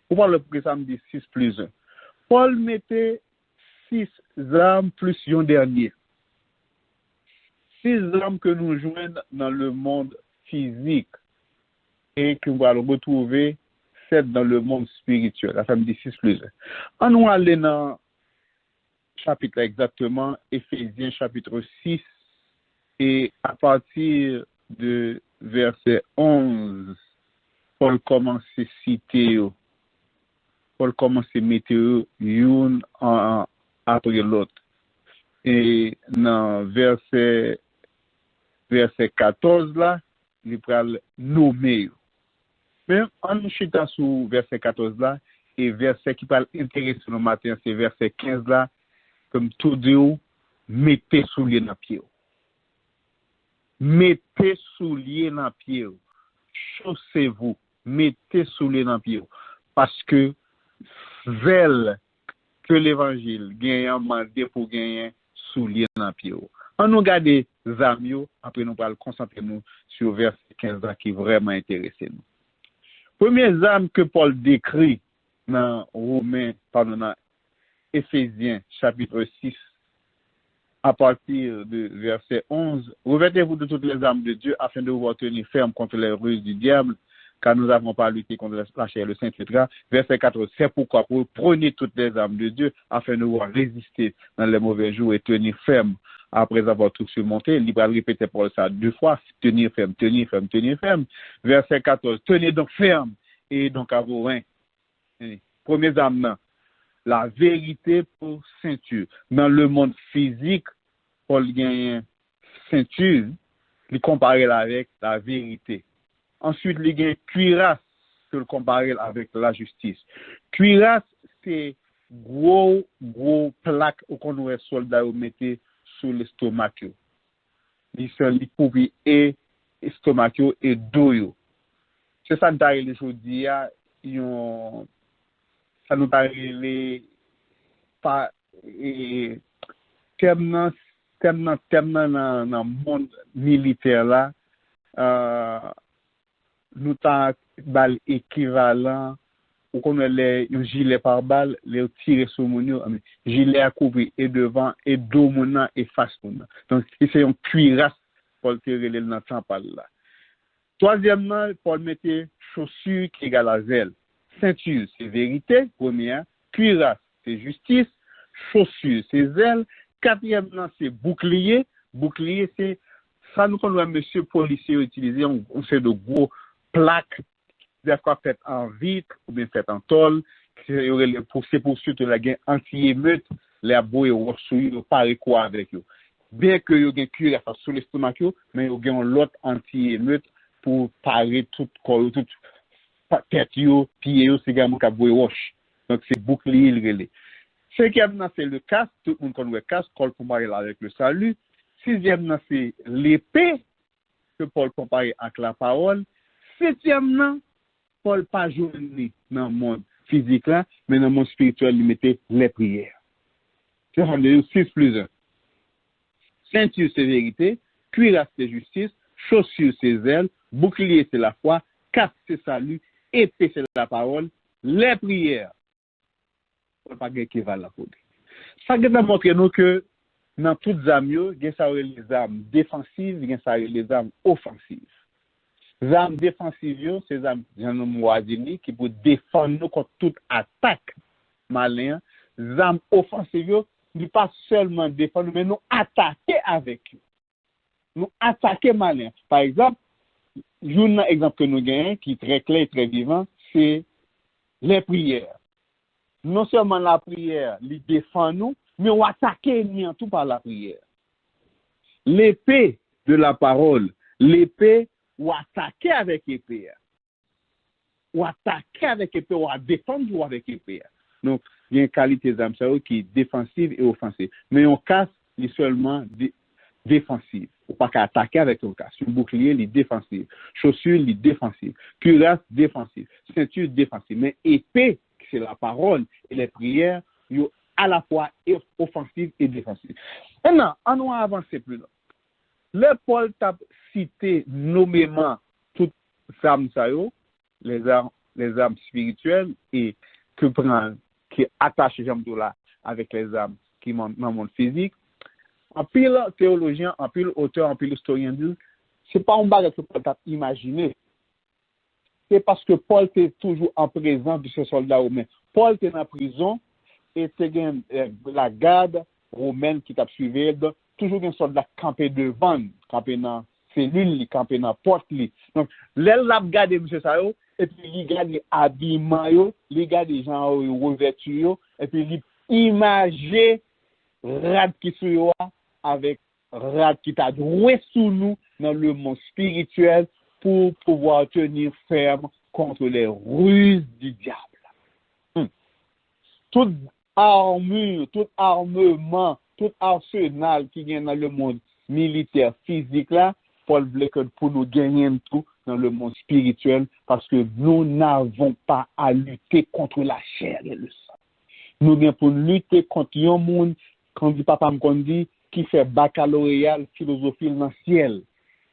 Pourquoi le président me dit 6 plus 1? Paul mettait 6 armes plus un dernier. 6 armes que nous jouons dans le monde physique et que nous allons retrouver 7 dans le monde spirituel. Ça me dit 6 plus 1. On va aller dans chapitre exactement, Éphésiens chapitre 6, et à partir de verset 11, Paul commence à citer, Paul commence à mettre une après l'autre. Et dans verset 14 là, il va nommer. Mais on chita sur verset 14 là, et verset qui parle intéressant le matin, c'est verset 15 là, comme tout Dieu, mettez souliers dans pied. Mettez souliers dans pied. Chaussez-vous, mettez souliers dans pied. Parce que zèle que l'évangile gagne un mandat pour gagner soulier dans pied. On nous garde zamio, après nous allons concentrer nous sur verset 15 qui vraiment intéressé nous. Première âme que Paul décrit dans dans Éphésiens chapitre 6 à partir de verset 11, revêtez-vous de toutes les armes de Dieu afin de vous tenir ferme contre les ruses du diable, car nous n'avons pas lutté contre la chair et le sang, etc. Verset 14, c'est pourquoi vous prenez toutes les armes de Dieu afin de vous résister dans les mauvais jours et tenir ferme après avoir tout surmonté. Il va répéter pour ça 2 fois, tenir ferme, tenir ferme, tenir ferme. Verset 14, tenez donc ferme et donc à vos reins. Première arme, la vérité pour ceinture. Dans le monde physique, Paul gagne ceinture, il compare avec la vérité. Ensuite, il gagne cuirasse, que le compare avec la justice. Cuirasse, c'est gros plaque qu'on aurait soldats mettez sur l'estomac. Il s'est couvert et estomac et dos. C'est ça que nous aujourd'hui, ça nous parle pas terme dans le monde militaire là nous ta balle équivalent ou qu'on les gilet par balle les tirer sur mon gilet à couvrir et devant et dos mon et face mon donc c'est un cuirasse Paul tirer le dans temps par là. Troisièmement, Paul mettait chaussures qui égale à zèle. Ceinture, c'est vérité, première. Cuirasse, c'est justice. Chaussures, c'est zèle. Quatrièmement, c'est bouclier. Bouclier, c'est ça nous connaît monsieur policier utiliser on fait de gros plaques, des fois faites en vitre ou bien faites en tôle. C'est pour surtout la guerre anti-émeute, les abois et rossouilles, pas quoi avec eux. Bien que vous ayez cuirasse sur l'estomac, mais vous avez l'autre anti-émeute pour parer tout corps, tout tête, pied, c'est également qu'à boire roche. Donc, c'est bouclier, le relais. Cinquième, c'est le casque. Tout le monde connaît le casque. Paul compare avec le salut. Sixième, c'est l'épée que Paul compare avec la parole. Septième, Paul pas journée dans le monde physique là, mais dans le monde spirituel, il mettait les prières. C'est 6 plus 1. Ceinture, c'est vérité. Cuirasse, c'est justice. Chaussure, c'est zèle. Bouclier, c'est la foi. Casque, c'est salut. Épée, c'est la parole. Les prières. On pas qui va la pour. Ça va montrer nous que dans toutes les armes, il y a les armes défensives, il y a les armes offensives. Les armes défensives, c'est les armes qui pour défendre nous contre toute attaque malin. Les armes offensives, ne pas seulement défendre, mais nous attaquer avec eux. Nous attaquer malin. Par exemple, un exemple que nous gagnons, qui est très clair et très vivant, c'est les prières. Non seulement la prière, les défend nous, mais on attaque en tout par la prière. L'épée de la parole, l'épée, ou attaquer avec l'épée. Ou attaquer avec l'épée, ou défendre avec l'épée. Donc, il y a une qualité d'âme qui est défensive et offensive. Mais on casse, il est seulement défensive. Ou pas qu'à attaquer avec un casque. Un bouclier, il est défensif. Chaussure, il est défensif. Cuirasse, défensif. Ceinture, défensive. Mais épée, c'est la parole et les prières, ils sont à la fois offensives et défensives. Maintenant, on va avancer plus loin. Le Paul t'a cité nommément toutes les armes, les armes spirituelles et qui attachent là avec les armes qui sont dans le monde physique. En pile théologien, en pile auteur, en pile historien dit, c'est pas un bagage que Paul t'a imaginé. C'est parce que Paul était toujours en présence de ces soldats romains. Paul était en prison et c'était la garde romaine qui t'a suivi. Toujours un soldat campé devant, campé dans cellule, campé dans porte. Donc, l'elle a gardé M. Sayo, et puis il garde l'habillement, il garde les gens revêtus, et puis il imagé rad qui sur avec rad qui t'a joué sous nous dans le monde spirituel pour pouvoir tenir ferme contre les ruses du diable. Toute armure, tout armement, tout arsenal qui vient dans le monde militaire, physique là, Paul voulait que pour nous gagner tout dans le monde spirituel parce que nous n'avons pas à lutter contre la chair et le sang. Nous avons pour lutter contre un monde, quand dit papa me dit, qui fait baccalauréat philosophie dans le ciel,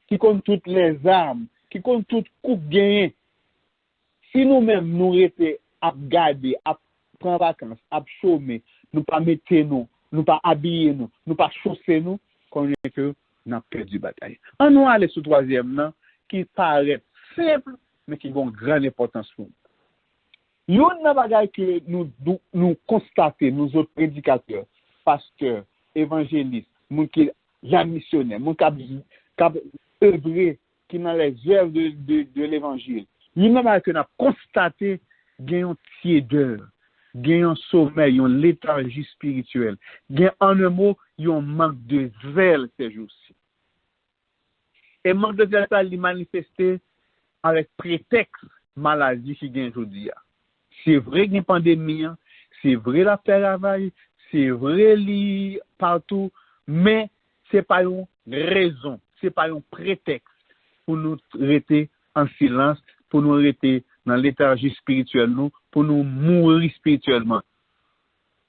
qui compte toutes les armes, qui compte toutes coups gagnés. Si nous-mêmes nous étions à garder, à prendre vacances, à chômer, nous pas mettre nous pas habiller nous pas chausser nous, qu'on est que nous avons perdu la bataille. On nous aller sur le 3e, qui paraît simple, mais qui a une grande importance pour nous. Une bagaille que nous constatons, nous autres prédicateurs, pasteurs, évangélistes, nous qui la missionnaire, nous qui œuvré, qui dans les œuvres de l'évangile. Une bagaille que nous avons constaté, il y a une tiédeur, il y a un sommeil, il y a une léthargie spirituelle, il y a en un mot, il y a un manque de zèle ces jours-ci. Et manque de zèle, ça, il manifesté avec prétexte maladie qui gagne aujourd'hui. C'est vrai qu'il y a une pandémie, c'est vrai la travail, c'est vrai li partout, mais ce n'est pas une raison, ce n'est pas un prétexte pour nous rester en silence, pour nous rester dans l'éthargie spirituelle, pour nous mourir spirituellement.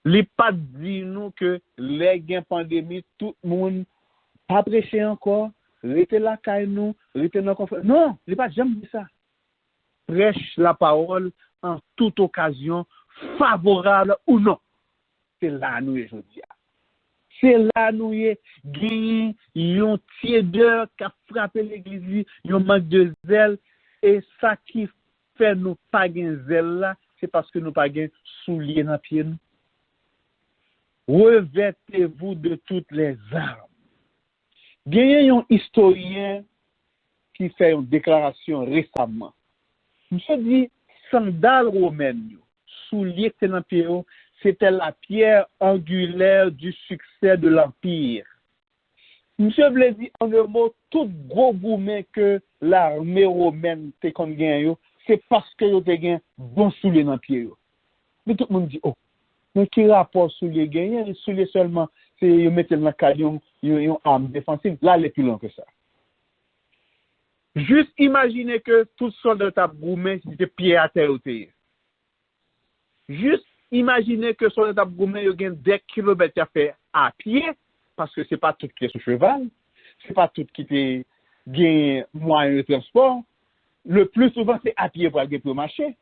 Les pas dit nous que les gains pandémie, tout le monde pas prêché encore, rester là caille nous, rester dans confort. Non, les pas jamais dit ça. Prêche la parole en toute occasion, favorable ou non. C'est là nous aujourd'hui. C'est là nous gagné une tiédeur qui a frappé l'église, un manque de zèle, et ça qui fait nous pas gagner zèle là, c'est parce que nous pas gagner souliers dans pied nous. Revêtez-vous de toutes les armes. Gagnez un historien qui fait une déclaration récemment. Monsieur dit, sandales romaines, souliers que dans pied, c'était la pierre angulaire du succès de l'Empire. Monsieur voulait dire en un mot, tout gros gourmet que l'armée romaine te kon gen, c'est parce que yo te gen bon souliers dans pied. Mais tout le monde dit, oh, mais qui rapport souliers gen? Les souliers seulement, c'est yo mettre dans camion, yon arme défensive. Là, il est plus long que ça. Juste imaginez que tout soldat tape gourmet, c'était pied à terre au terre. Juste imaginez que soldat tape gourmet, il y a des kilomètres à faire à pied, parce que c'est pas tout qui est sur cheval, c'est pas tout qui est gain moyen de transport. Le plus souvent, c'est à pied pour marcher.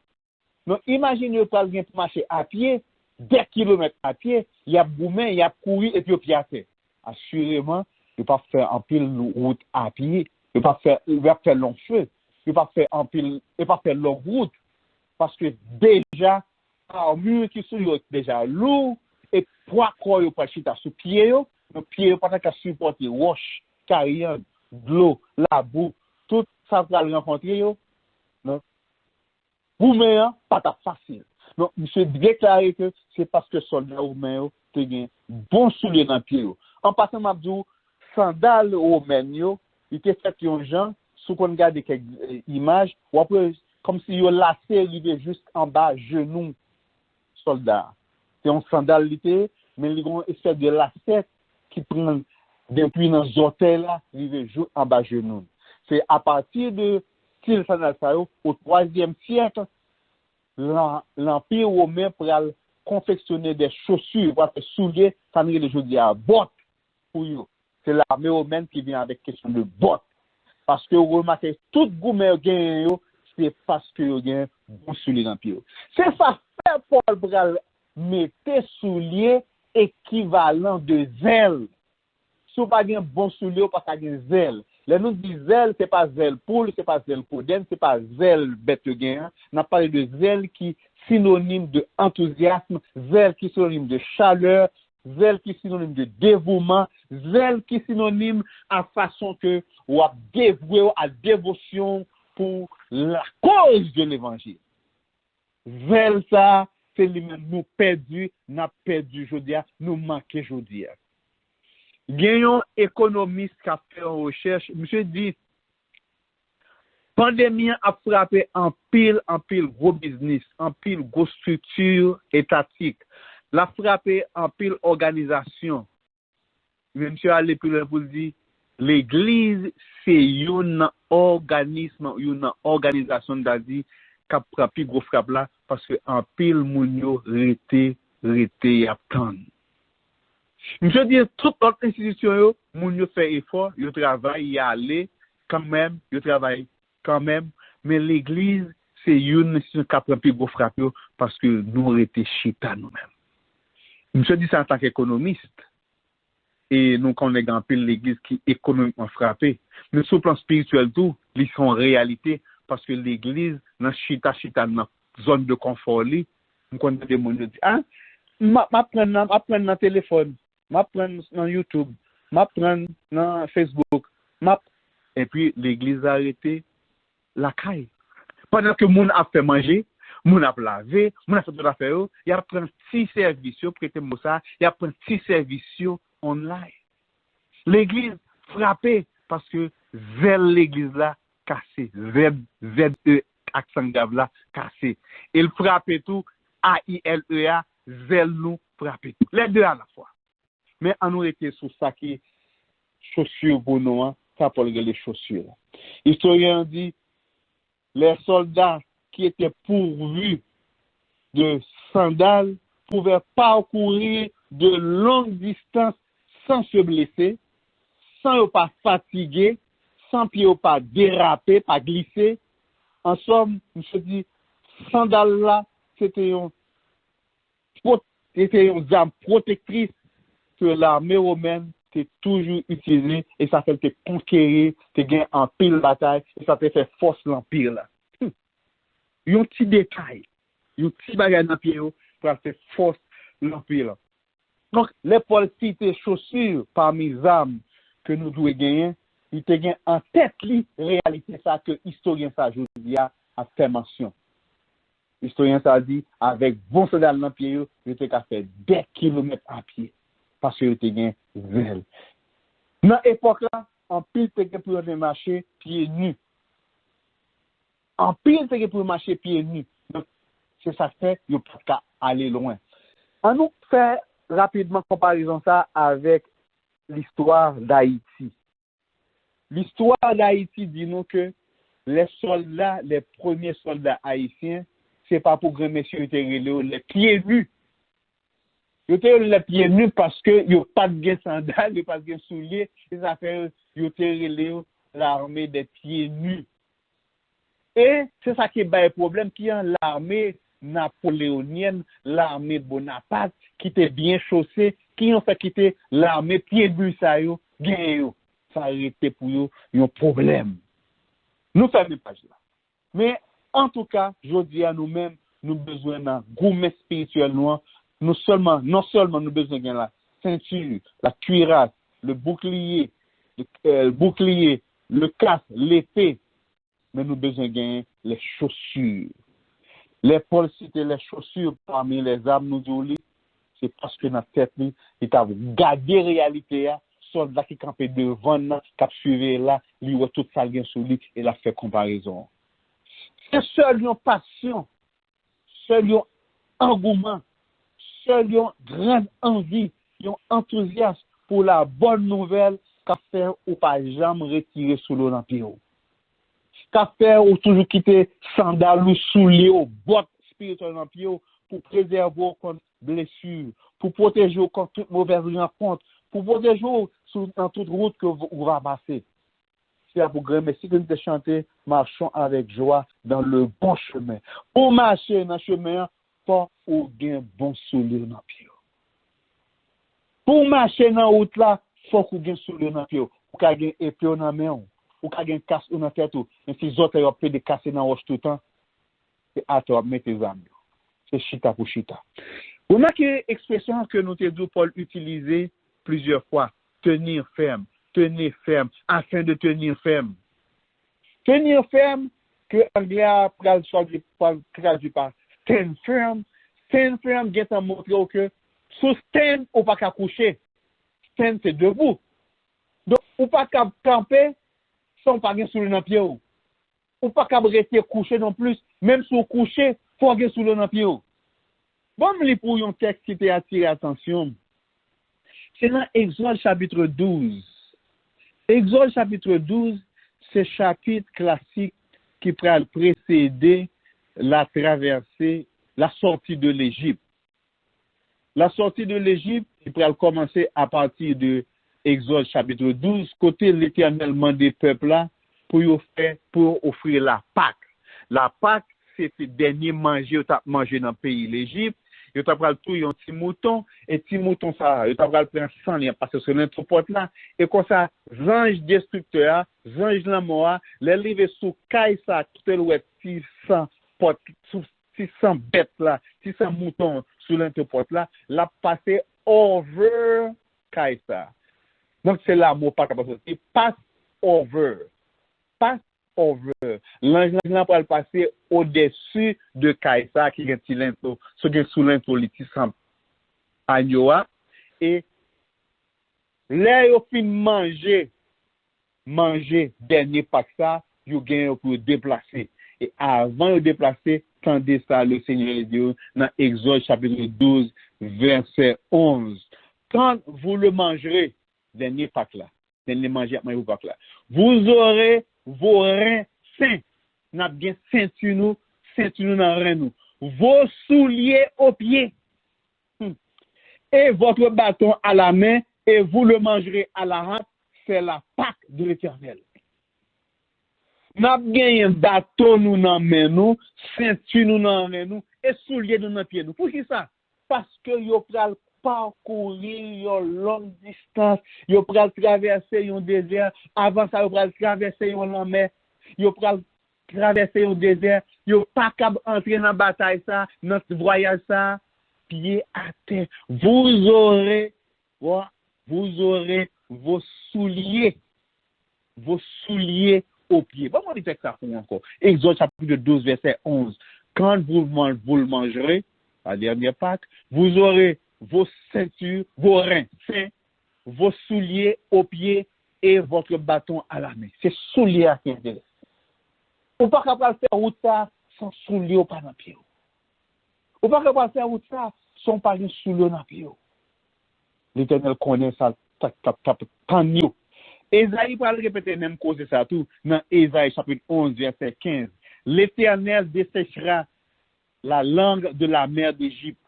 Donc, imaginez pour marcher à pied, des kilomètres à pied, il y a gourmet, il y a courir et puis au pied à terre. Assurément, il ne peut pas faire en pile route à pied. Il va faire long feu, il va faire en pile, il va faire longue route, parce que déjà, un mur qui est déjà lourd, et trois corps pas chita sous pied, le pied pas qu'à supporter roche, carrière, de l'eau, la boue, tout ça va rencontrer, non? Roumain, pas facile. Donc, monsieur déclaré que c'est parce que soldat roumain, te gain bon soulier dans pied. En passant, m'abdou, sandales roumaines, il était fait un gens, sous qu'on regarde quelques images, ou après, comme si il lacé arrivé juste en bas, genou, soldat. C'est un sandal, mais il y a une espèce de lacet qui prend depuis dans les hôtels, arrivé juste en bas, genou. C'est à partir de style sandal, au 3e siècle, l'Empire romain pour confectionner des chaussures, pour des souliers, ça ne veut dire à bottes pour eux. C'est l'armée romaine qui vient avec question de bottes. Parce que vous remarquez, tout gourmet gagne, c'est parce que vous gagnez bon soulier dans le pied. C'est ça, fait Paul Bral mettre soulier équivalent de zèle. Si vous n'avez pas un bon soulier, vous n'avez pas de zèle. Les nous disons zèle, ce n'est pas zèle poule, ce n'est pas zèle coden, ce n'est pas zèle bête gain. On a parlé de zèle qui est synonyme de enthousiasme, zèle qui est synonyme de chaleur, zèle qui est synonyme de dévouement, zèle qui est synonyme à façon que ou à dévouer à dévotion pour la cause de l'évangile. Zèle ça, c'est lui-même nous perdu, n'a perdu aujourd'hui, nous manquons aujourd'hui. Gagnons économiste qui a fait une recherche, monsieur dit, pandémie a frappé en pile gros business, en pile gros structure étatique. La frappé en pile organisation. Monsieur allé plus loin pour dire, l'église, c'est une organisme, une organisation d'Asie qui a frappé gros frappe là, parce que en pile mounio rete rete y attendre. Je dis, toute notre institution, yo, moun yo fait effort, yo travaille, y aller, quand même, yo travaille quand même, mais l'église, c'est une institution qui a pris plus gros frappe parce que nous rete chita nous-mêmes. Je dis ça en tant qu'économiste. Et nous connaissons un peu l'église qui est économiquement frappée. Mais sur le plan spirituel, tout, ils sont en réalité parce que l'église, dans chita, dans la zone de confort, nous connaissons des gens qui disent, ah, m'apprendre dans téléphone, m'apprendre dans YouTube, m'apprendre dans Facebook, et puis l'église a arrêté la caille. Pendant que moun a fait manger, moun a lavé, moun a fait tout affaire, il a pris 6 services, prêtez moi ça, il a pris 6 services online. L'église frappée parce que zèle l'église là cassé, Z-E accent grave là cassé. Il frappait tout, A-I-L-E-A, zèle nous frappé tout. Les deux à la fois. Mais on aurait été sur ça qui est chaussures pour nous, ça pour les chaussures. Historien dit, les soldats qui étaient pourvus de sandales pouvaient parcourir de longues distances sans se blesser, sans pas fatiguer, sans pied pas déraper, pas glisser. En somme, je dis, sandales là, c'était une arme protectrice que l'armée romaine t'es toujours utilisée et ça fait te conquérir, te gagner en pile bataille et ça te fait force l'empire là. Un petit détail, un petit bagage dans pied pour faire force l'empire là. Donc, les Paul cite chaussures parmi les armes que nous devons gagner, il te gagne en tête li réalité ça que historien ça aujourd'hui a fait mention. Historien ça dit avec bon soldat dans pied il te ka fait des kilomètres à pied parce que il te gagne zèle. Dans époque là, en pile te gagne pour marcher pieds nus. En pile te gagne pour marcher pieds nus. Donc c'est ça fait il peut pas aller loin. On nous fait rapidement comparaison ça avec l'histoire d'Haïti. L'histoire d'Haïti dit nous que les soldats, les premiers soldats haïtiens, c'est pas pour grand messieurs les pieds nus. Ils étaient les pieds nus parce que ils n'ont pas de sandales, ils n'ont pas de souliers, ils ont fait l'armée des pieds nus. Et c'est ça qui est le problème, qui est l'armée napoléonienne, l'armée Bonaparte, qui était bien chaussée, qui ont fait quitter l'armée pieds nus, ça y est, ça a été pour eux un problème. Nous faisons pas là. Mais en tout cas, je dis à nous-mêmes, nous avons besoin d'un gourmet spirituel noir. Non seulement nous avons besoin de la ceinture, la cuirasse, le bouclier, le casque, l'épée, mais nous avons besoin de gagner les chaussures. Les Paul citent les chaussures parmi les armes, nous disons, c'est parce que notre tête, il a gardé la réalité, soldat qui campait devant nous, qui a suivi là, il voit tout ça sur lui et l'a fait comparaison. C'est seul une passion, seul un engouement, seul une grande envie, un enthousiasme pour la bonne nouvelle qu'a fait ou pas jamais retirer sous l'eau dans pied. Qu'a fait ou toujours quitter sandales ou souliers ou bottes spirituelles dans pied pour préserver contre blessures, pour protéger contre toute mauvaise rencontre, pour protéger dans toute route que vous va passer. C'est pour grimper, si vous te chanter, marchons avec joie dans le bon chemin. Pour marcher dans le chemin, pas ou bien bon soulier dans le pied. Pour marcher dans la route là, faut qu'on ait un soulier dans le pied. Ou qu'on ait un épée dans la main, ou qu'on ait un casque dans la tête. Mais si les autres ont fait des casques dans la roche tout le temps, c'est à toi de mettre tes amis. C'est chita pour chita. Vous remarquez l'expression que nous avons Paul utilisée plusieurs fois. Tenir ferme, afin de tenir ferme. Tenir ferme, que l'anglais a traduit par stand firm, vient à montrer que sous stand, ou pas qu'à coucher. Stand, c'est debout. Donc, ou pas qu'à camper, sans pas gagner sous le pied. Ou pas qu'à rester couché non plus, même si vous couchez, faut gagner sous le pied. Bon, mais pour un texte qui t'a attiré l'attention, c'est dans Exode chapitre 12. Exode chapitre 12, c'est chapitre classique qui peut précéder la traversée, la sortie de l'Égypte. La sortie de l'Égypte, il pourrait commencer à partir de Exode chapitre 12, côté l'Éternel mandé peuple là pour offrir la Pâque. La Pâque, c'est le dernier manger que tu as mangé dans le pays l'Égypte. Tu as pris un petit mouton, et petit mouton ça, tu as pris un sang, il a passé sur l'entrepôt là, et comme ça, ange destructeur, ange la mort, les livres sous caille ça, tout le petit sang, pot, 600 bêtes là, 600 moutons sous l'entrepôt là, l'a passé over caille ça. Donc c'est là mot pas capable de pass over. Pass over. L'ange là pour passer au-dessus de Kaïsa qui est sous l'into sans agnoa et là yo fin manger dernier pas ça, yo gagne pour déplacer et avant de déplacer tendez ça le Seigneur Dieu dans Exode chapitre 12 verset 11. Quand vous le mangerez dernier pas là, dernier manger pas là. Vous aurez vos reins sains, n'a bien ceinture nous dans reins nous, vos souliers aux pieds, et votre bâton à la main, et vous le mangerez à la hâte, c'est la Pâque de l'Éternel. N'a bien un bâton nous dans main nous, ceinture nous dans reins nous, et souliers nous dans pieds nous. Pour qui ça? Parce que yo pral parcourir une longue distance, yo pral traverser un désert, avant ça yo pral traverser une mer, yo pral traverser un désert, yo pas capable entrer dans bataille ça, dans voyage ça, pied à terre. Vous aurez vos souliers aux pieds. Bon, on dit ça pour encore. Exode chapitre 12 verset 11. Quand vous le mangerez, la dernière Pâque, vous aurez vos ceintures, vos reins sains, vos souliers aux pieds et votre bâton à la main. C'est souliers à qui intéresse. On ne peut pas faire route ça sans souliers au pas dans pied. On ne peut pas faire route ça sans pas de souliers dans pied. L'Éternel connaît ça, tant mieux. Ésaïe va le répéter même cause ça tout dans Ésaïe chapitre 11 verset 15. L'Éternel desséchera la langue de la mer d'Égypte,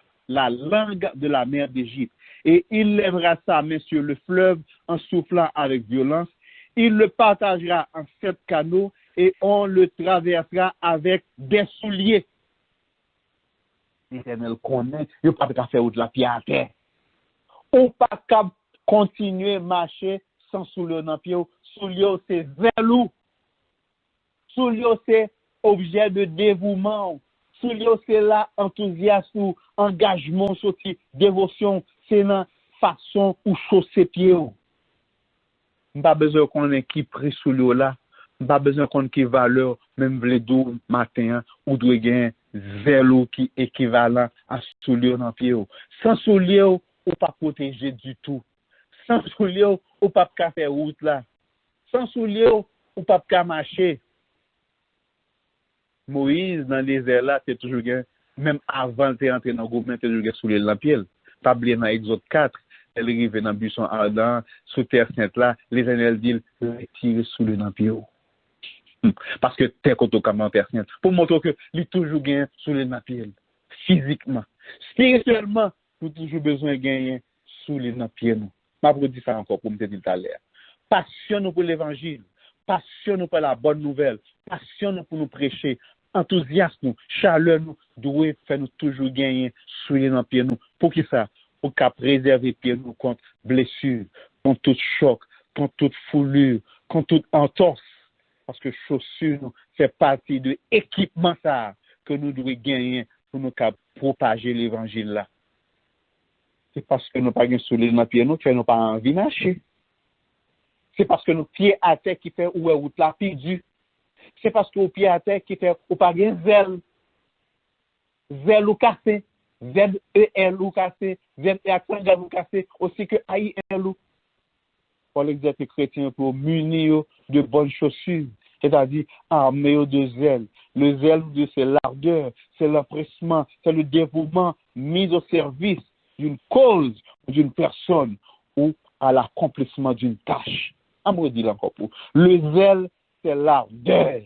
et il lèvera sa main sur le fleuve en soufflant avec violence. Il le partagera en 7 canaux et on le traversera avec des souliers. L'Éternel connaît, il n'y a pas de faire de la pied à terre. On ne peut pas continuer à marcher sans souliers dans le pied. Souliers, c'est verlou. Souliers, c'est objet de dévouement. Souliers, c'est là enthousiasme, engagement, dévotion, c'est la façon où chausser pieds. Pas besoin qu'on ait qui pris souliers là. Pas besoin qu'on ait qui valeur, même les deux matin, ou doit gagner vélo qui équivalent à souliers dans pied. Sans souliers, ou pas protéger du tout. Sans souliers, ou pas faire route là. Sans souliers, ou pas marcher. Moïse, dans les airs là, c'est toujours gagné, même avant de rentrer dans le gouvernement, c'est toujours gagné souliers dans pied. Pas oublier dans Exode 4, elle arrive dans le buisson ardent, sous terre sainte là, les années disent, retirez souliers dans pied. Parce que t'es contre le terre sainte. Pour montrer que lui toujours gagne souliers dans pied. Physiquement. Spirituellement, nous toujours besoin de gagner souliers dans pied nous. Je vais vous dire ça encore pour me dire tout à l'heure. Passion pour l'évangile. Passion pour la bonne nouvelle. Passion pour nous prêcher. Enthousiasme, chaleur nous, doit faire nous toujours gagner souliers dans pied nous. Pour qui ça? Pour qu'à préserver pied nous contre blessure, contre tout choc, contre toute foulure, contre toute entorse. Parce que chaussures nous fait partie de l'équipement ça que nous devons gagner pour nous propager l'évangile là. C'est parce que nous n'avons pas de souliers dans pied nous que nous n'avons pas envie de marcher. C'est parce que nos pieds à terre qui fait où est route là perdu. C'est parce que nos pieds à terre qui fait ou pas de zèle. Zèle ou cassé. Z-E-L ou cassé. Z-E-accent ou cassé. Aussi que A-I-L ou. Pour l'exercice chrétien pour munir de bonnes chaussures. C'est-à-dire armé de zèle. Le zèle, c'est l'ardeur, c'est l'empressement, c'est le dévouement mis au service d'une cause ou d'une personne ou à l'accomplissement d'une tâche. On dit encore pour. Le zèle, c'est l'ardeur,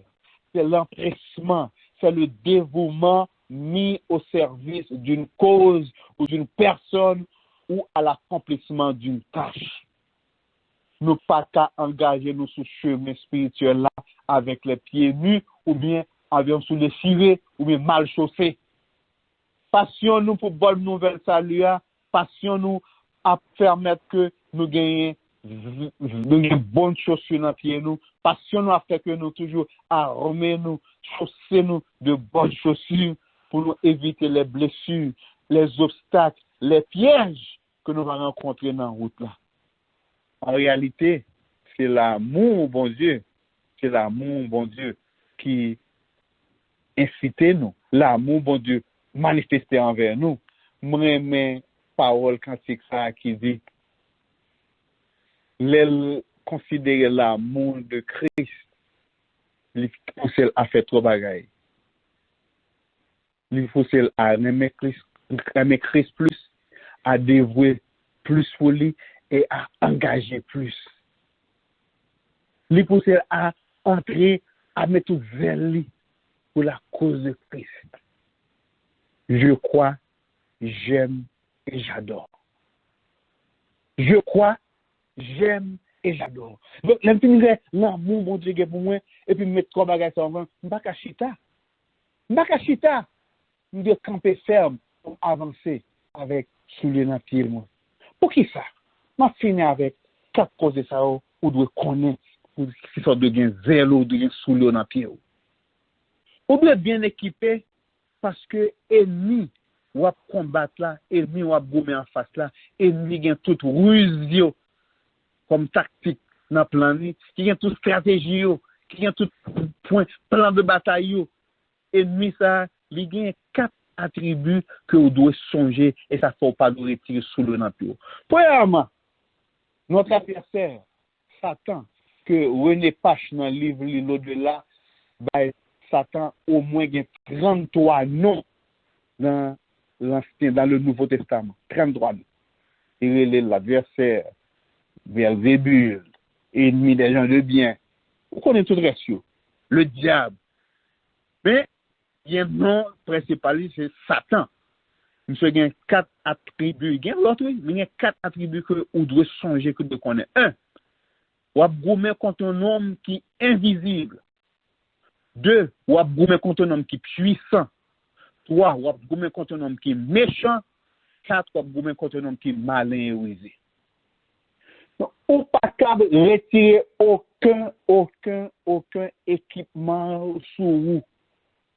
c'est l'empressement, c'est le dévouement mis au service d'une cause ou d'une personne ou à l'accomplissement d'une tâche. Nous pas qu'à engager nous sur chemin spirituel là avec les pieds nus ou bien avec sous les cirés ou bien mal chaussés. Passion nous pour bonne nouvelle salut, passion nous à permettre que nous gagnions bonnes chaussures dans pieds nous, passion nous à faire que nous toujours armer nous, chausser nous de bonnes chaussures pour nous éviter les blessures, les obstacles, les pièges que nous allons rencontrer dans la route là. En réalité, c'est l'amour, bon Dieu, qui incite nous, l'amour, bon Dieu, manifesté envers nous. Moi, mes paroles cantiques ça qui dit, considérer l'amour de Christ, il faut à faire trop bagaille. Il faut à aimer Christ plus, à dévouer plus pour lui et à engager plus. Il faut à entrer, à mettre tout vers lui pour la cause de Christ. Je crois, j'aime et j'adore. Je crois, j'aime et j'adore. Donc, l'amour, mon Dieu, pour moi, et puis mettre trois bagages en avant, je ne vais pas chita. Je dois camper ferme pour avancer avec souliers dans le pied. Pour qui ça? Je finis avec 4 causes de ça, ou doit connaître, ou qui sont de bien zélo, de bien souliers dans le pied. Ou doit bien équipé, parce que ennemi, ou à combattre là, ennemi, ou à gommer en face là, ennemi, il y a toute ruse, comme tactique dans le plan, il y a toute stratégie, il y a tout plan de bataille, ennemi ça, il y a 4 attributs que vous devez songer et ça ne faut pas nous retirer sous le nappio. Premièrement, notre adversaire, Satan, que René Pache dans le livre l'au-delà, Satan au moins il y a 33 noms dans le Nouveau Testament. 33 noms. Il est l'adversaire, Belzébul, ennemi des gens de bien. Vous connaissez tout le reste, le diable. Mais il y a un nom principal, c'est Satan. Monsieur, il y a 4 attributs. Il y a l'autre, mais il y a 4 attributs que vous devez songer que vous connaissez. 1. Vous avez gommé contre un homme qui est invisible. 2. Vous avez gommé contre un homme qui est puissant. 3. Vous avez gommé contre un homme qui est méchant. 4. Vous avez gommé contre un homme qui est malin et rusé. Donc, on n'est pas capable de retirer aucun équipement sur vous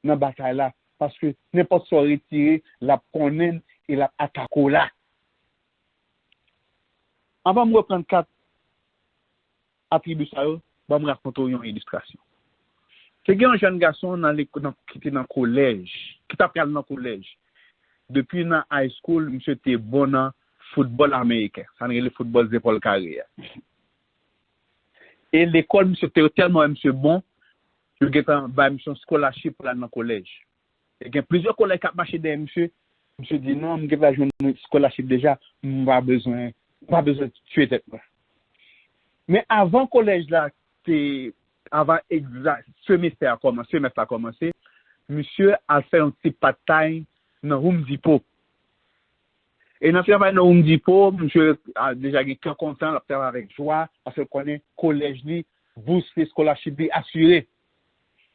dans la bataille là. Parce que n'importe quoi retirer, la connaître et la attaquer là. Avant de reprendre 4 attributs, je vais me raconter une illustration. C'est un jeune garçon qui était dans le collège, qui était dans le collège. Depuis dans high school, monsieur était bon dans football américain. Ça n'est le football d'épaule carrée. Et l'école, monsieur était tellement bon, je vais une scholarship pour aller dans le collège. Il y a plusieurs collègues qui ont marché derrière monsieur. Monsieur dit non, je vais jouer une scholarship déjà, je n'ai pas besoin de tuer tête. Mais avant le collège là, avant semestre a commencé, monsieur a fait un petit part-time dans Home Depot. Et dans le travail dans Home Depot, monsieur a déjà été content de faire avec joie, parce qu'il connaît collège, bourse, scholarship assuré.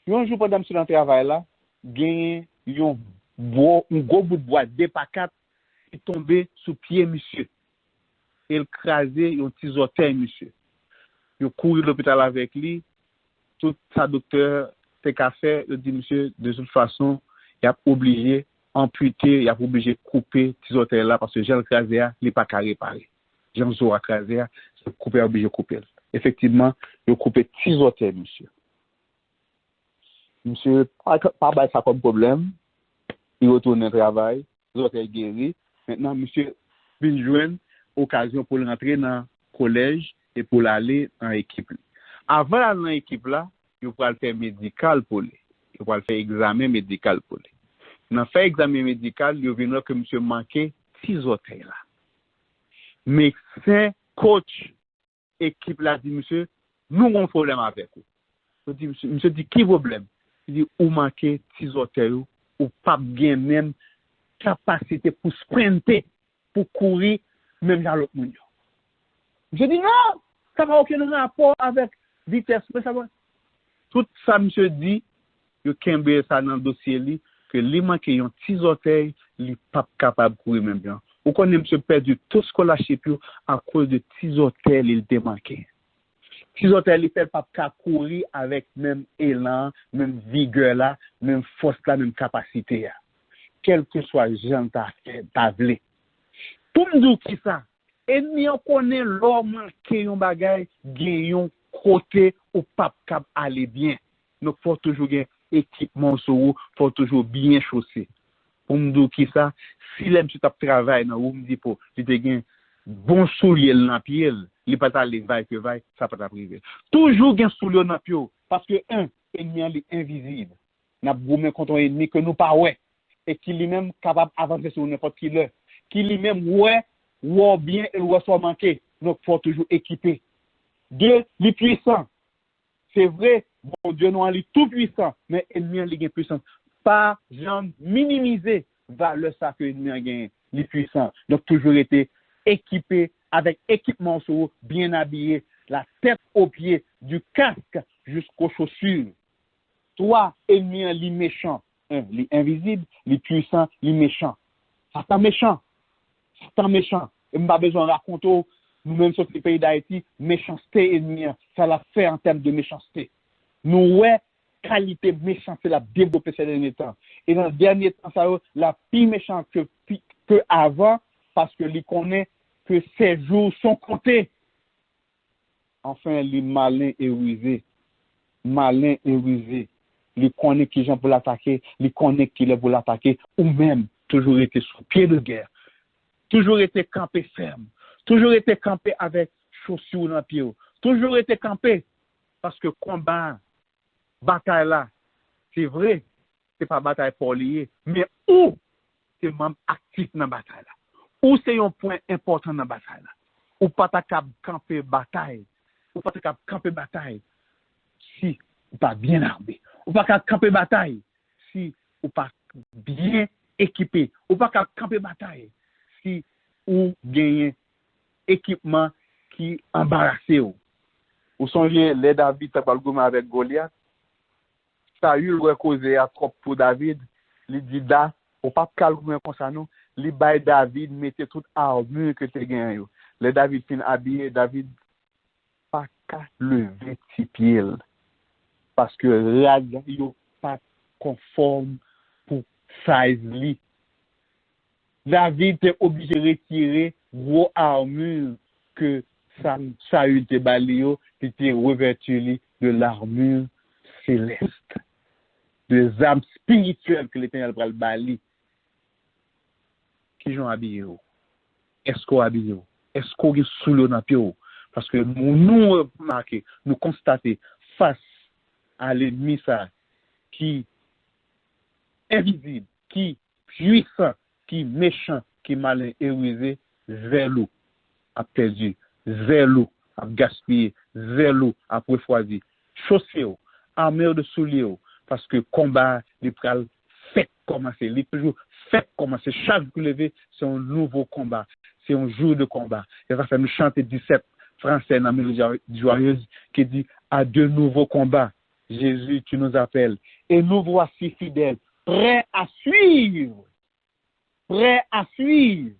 Un jour pendant dans le travail là, gagné un gros bout de bois, 2 par 4, qui tombé sous pied monsieur. Il crasé un petit orteil monsieur. Il couru à l'hôpital avec lui. Tout sa docteur fait qu'à faire, il dit monsieur, de toute façon, il a obligé amputer, il a obligé couper petit orteil là parce que j'ai le crasé, il n'est pas qu'à réparer. J'ai un jour à crasé, c'est couper, obligé de couper. Effectivement, il a coupé petit orteil monsieur. Monsieur, pas ça comme problème. Il retourne au travail, les autres sont guéris. Maintenant, monsieur vient joindre occasion pour rentrer dans le collège et pour aller en équipe. Avant d'aller dans l'équipe là, il va faire médical pour lui. Il va faire examen médical pour lui. Dans fait examen médical, il vient que monsieur manquait 6 orteils là. Médecin, coach, équipe là dit monsieur, nous avons un problème avec vous. Monsieur dit qui problème? Il dit ou manquer 6 orteils ou pas bien même capacité pour sprinter, pour courir, même dans l'autre monde. Je dis non, ça n'a aucun rapport avec vitesse. Mais ça va. Tout ça, monsieur dit, il y a ça dans le dossier, que les manque un petit orteil, il n'est pas capable de courir même bien. Ou qu'on aime se perdre tout ce qu'on a chez lui à cause de petits orteils, il était manqué. Petits orteils, il ne peut pas courir avec même élan, même vigueur là, même force là, même capacité là. Quel que soit le genre ta vle. Pour me dire qui ça, ennemi on connaît l'homme qui yon bagay, yon côté ou pas cap aller bien. Donc faut toujours gagner équipement sur vous, faut toujours bien chaussé. Pour me dire qui ça, si l'aime tu tap travail dans ou me dit pour tu te gain bon soulier dans pied, il pas aller vaille que vaille, ça pas privé. Toujours gain soulier dans pied parce que ennemi est invisible. N'a goumé contre un ennemi que nous pas ouais et qui lui-même capable avancer sur n'importe qui l'heure. Qui lui-même ouais bien et ouais soit manqué. Donc faut toujours équiper. Dieu, il est puissant. C'est vrai, bon Dieu nous est tout puissant, mais ennemi est puissant. Pas jamais minimiser valeur ça que ennemi a gagné, il est puissant. Donc toujours été équipé avec équipement sur bien habillé, la tête aux pieds, du casque jusqu'aux chaussures. Toi, ennemi est méchant. Il est invisible, il est puissant, il est méchant. Satan méchant. Satan méchant. Et pas besoin de raconter, nous-mêmes sur le pays d'Haïti, méchanceté ennemi, ça l'a fait en termes de méchanceté. Nous, ouais, qualité méchante, c'est la développer ces derniers temps. Et dans le dernier temps, ça la plus méchante que avant, parce que lui connaît que ses jours sont comptés. Enfin, les malins et rusés. Malin et rusé. Il connaît qui gens pour l'attaquer, il connaît qui est pour l'attaquer, ou même toujours été sous pied de guerre, toujours été campé ferme, toujours été campé avec chaussures dans le pied, toujours été campé, parce que combat, bataille là, c'est vrai, c'est pas bataille pour lier, mais où c'est membre actif dans la bataille là, où c'est un point important dans la bataille là, ou pas ta camper bataille, ou pas ta camper bataille, si ou pas bien armé. Ou pas qu'à camper bataille si ou pas bien équipé. Ou pas qu'à camper bataille si ou gagne équipement qui embarrassé ou. Ou songez les David t'a pas le avec Goliath. Ça eu le causé à trop pour David, il dit da ou pas calmer comme ça non, li bay David mettait toute armure que tu gagné. Les David fin habillé, David pas qu'à lever petit pied. Parce que là, il n'est pas conforme pour size li. David était obligé de retirer gros armure que Saül était balayé, qui était revêtu de l'armure céleste, des armes spirituelles que l'Éternel va le balayer. Qui j'en habillé? Est-ce qu'on habillé? Est-ce qu'on est sous le napier? Parce que nous remarquons, nous constatons face à l'ennemi ça, qui invisible, qui puissant, qui méchant, qui malin et rusé, zèlo a perdu, zèlo a gaspillé, zèlo a refroidi. Chaussé, armure de souliers, parce que combat, il pral fait commencer, il toujours fait commencer. Chaque jour levé, c'est un nouveau combat, c'est un jour de combat. Et ça fait nous chanter 17 français dans la mélodie joyeuse qui dit à de nouveaux combats. Jésus, tu nous appelles. Et nous voici fidèles, prêts à suivre. Prêts à suivre.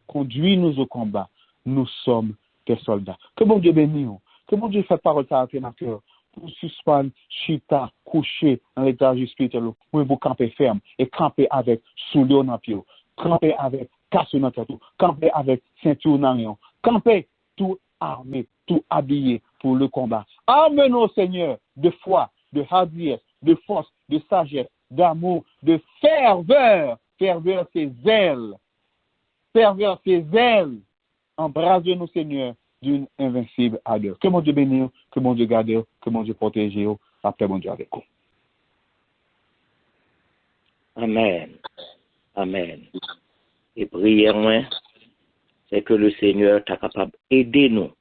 Conduis-nous au combat. Nous sommes des soldats. Que bon Dieu bénisse. Que bon Dieu fasse parole à notre cœur. Pour suspendre, chita, coucher dans l'état spirituel. Pour vous camper ferme. Et camper avec souliers dans le pied. Camper avec casse dans tête. Camper avec ceinture dans rien. Camper tout armé, tout habillé pour le combat. Arme-nous, Seigneur, de foi, de hardiesse, de force, de sagesse, d'amour, de ferveur. Ferveur, c'est zèle. Ferveur, c'est zèle. Embrasse-nous, Seigneur, d'une invincible ardeur. Que mon Dieu bénisse, que mon Dieu garde, que mon Dieu protège, après mon Dieu avec vous. Amen. Amen. Et prière, c'est que le Seigneur est capable d'aider nous.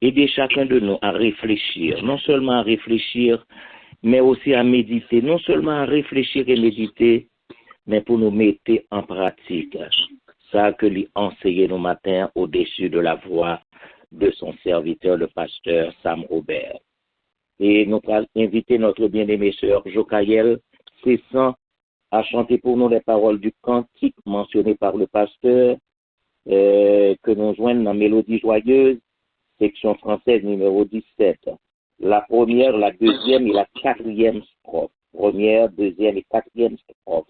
Aider chacun de nous à réfléchir, non seulement à réfléchir, mais aussi à méditer, non seulement à réfléchir et méditer, mais pour nous mettre en pratique. Ça que lui enseignait nos matins au-dessus de la voix de son serviteur, le pasteur Sam Robert. Et nous allons inviter notre bien-aimée sœur Jokaël Cessan à chanter pour nous les paroles du cantique mentionné par le pasteur que nous joignons dans Mélodie joyeuse, section française numéro 17. La première, la deuxième et la quatrième strophe. Première, deuxième et quatrième strophe.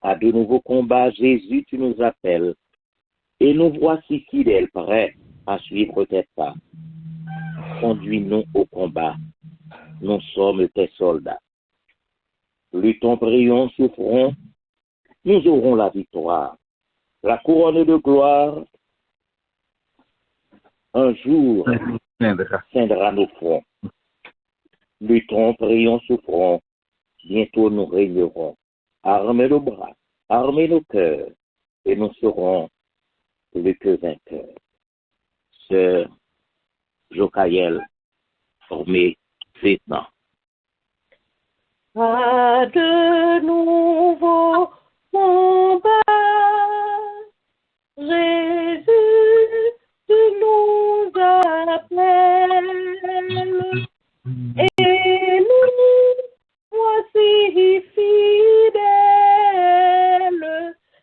À de nouveaux combats, Jésus, tu nous appelles. Et nous voici fidèles, prêts à suivre tes pas. Conduis-nous au combat. Nous sommes tes soldats. Luttons, prions, souffrons. Nous aurons la victoire. La couronne de gloire, un jour, ceindra nos fronts. Luttons, prions, souffrons. Bientôt nous régnerons. Armez nos bras, armez nos cœurs, et nous serons plus que vainqueurs. Sœur Jokaël, formée maintenant. À de nouveaux combats, Jésus, tu nous appelles, et nous voici fidèles,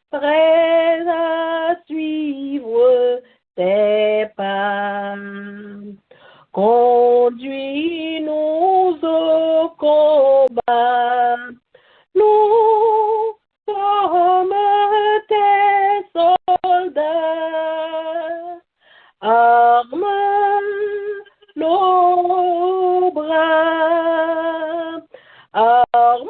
prêts à suivre tes pas. Conduis-nous au combat, nous sommes tes soldats. Arme nos bras, arme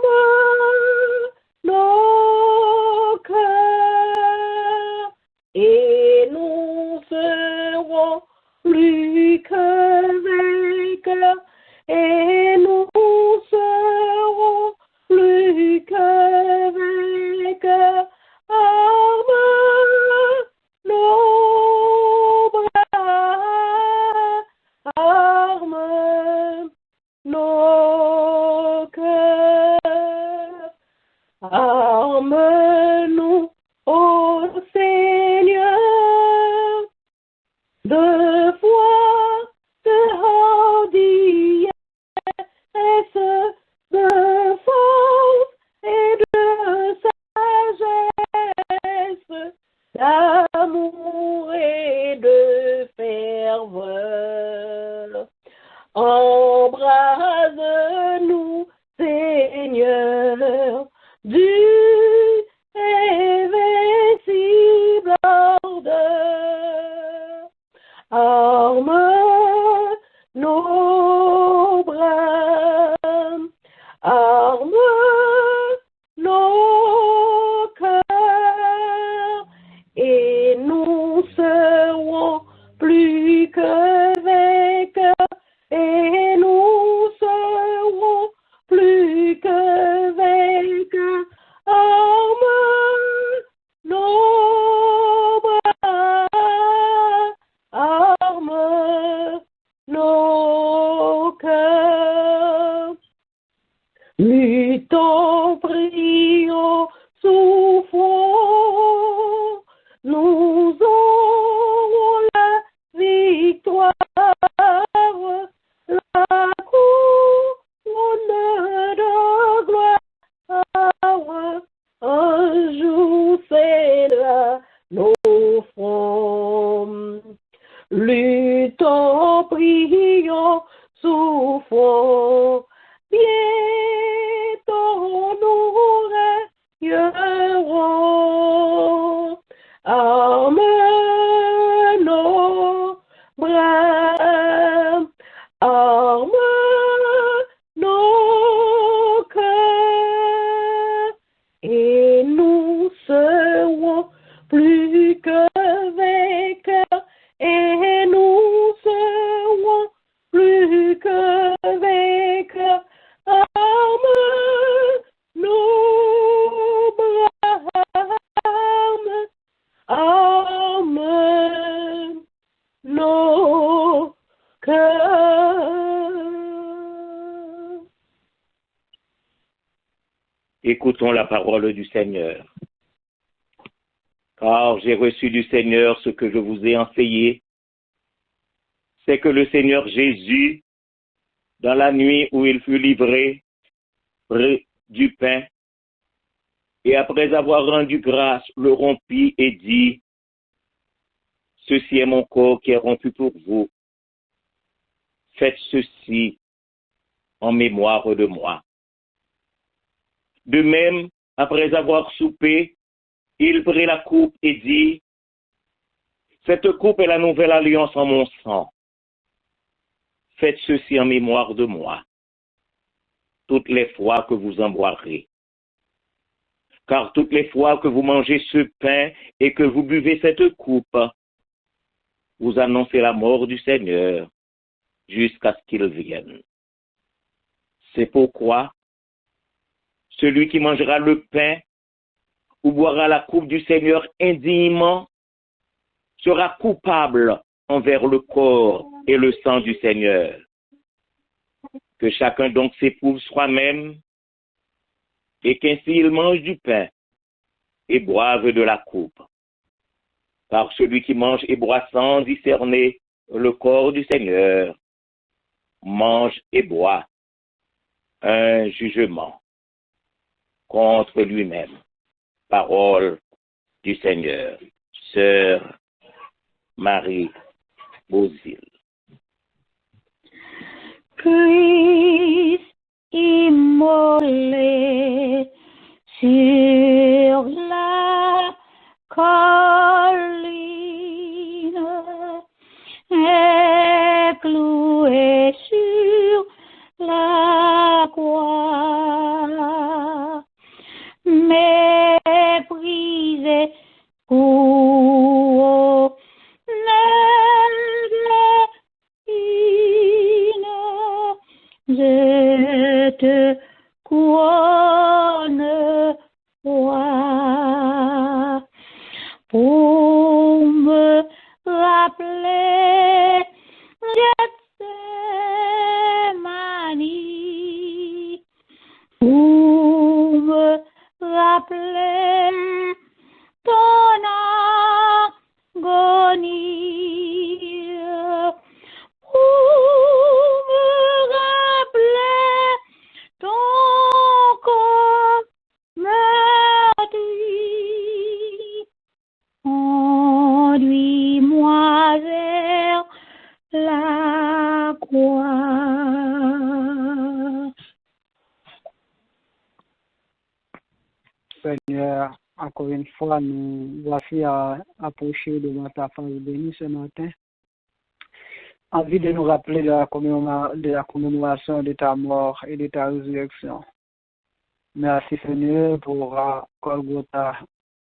nos cœurs, et nous serons plus que vainqueurs, et nous serons plus que vainqueurs. Arme nos bras, arme nos cœurs, arme-nous, ô Seigneur, de foi, de hardiesse, de force et de sagesse, d'amour et de ferveur. Embrase-nous, Seigneur, du invincible ardeur. Arme nos bras, arme nos cœurs, et nous serons plus que vainqueurs, et nous serons plus que vainqueurs. Arme nos bras, arme nos cœurs. Luttons, prions, souffrons, nous aurons la victoire, la couronne de gloire, un jour cédera nos fronts. Luttons, prions, souffrons, bientôt nous régnerons. Arme nos bras, arme nos cœurs, et nous serons plus que vainqueurs, et nous serons plus que vainqueurs. Arme nos bras, arme nos cœurs. Écoutons la parole du Seigneur. Car j'ai reçu du Seigneur ce que je vous ai enseigné, c'est que le Seigneur Jésus, dans la nuit où il fut livré, prit du pain, et après avoir rendu grâce, le rompit et dit, « Ceci est mon corps qui est rompu pour vous. Faites ceci en mémoire de moi. » De même, après avoir soupé, il prit la coupe et dit, « Cette coupe est la nouvelle alliance en mon sang. Faites ceci en mémoire de moi, toutes les fois que vous en boirez. Car toutes les fois que vous mangez ce pain et que vous buvez cette coupe, vous annoncez la mort du Seigneur jusqu'à ce qu'il vienne. C'est pourquoi celui qui mangera le pain ou boira la coupe du Seigneur indignement sera coupable envers le corps et le sang du Seigneur. Que chacun donc s'éprouve soi-même et qu'ainsi il mange du pain et boive de la coupe. Car celui qui mange et boit sans discerner le corps du Seigneur mange et boit un jugement contre lui-même. Parole du Seigneur. Sœur Marie Beauzile. Christ immolé sur la colline est cloué sur la croix, méprisé pour je te couronne roi pour me rappeler Gethsemane, pour me rappeler ton agonie, pour me rappeler ton corps meurtri. Conduis-moi vers la croix. Seigneur, encore une fois, nous voici à approcher devant ta face bénie ce matin. Envie de nous rappeler de la commémoration de ta mort et de ta résurrection. Merci Seigneur pour Golgotha.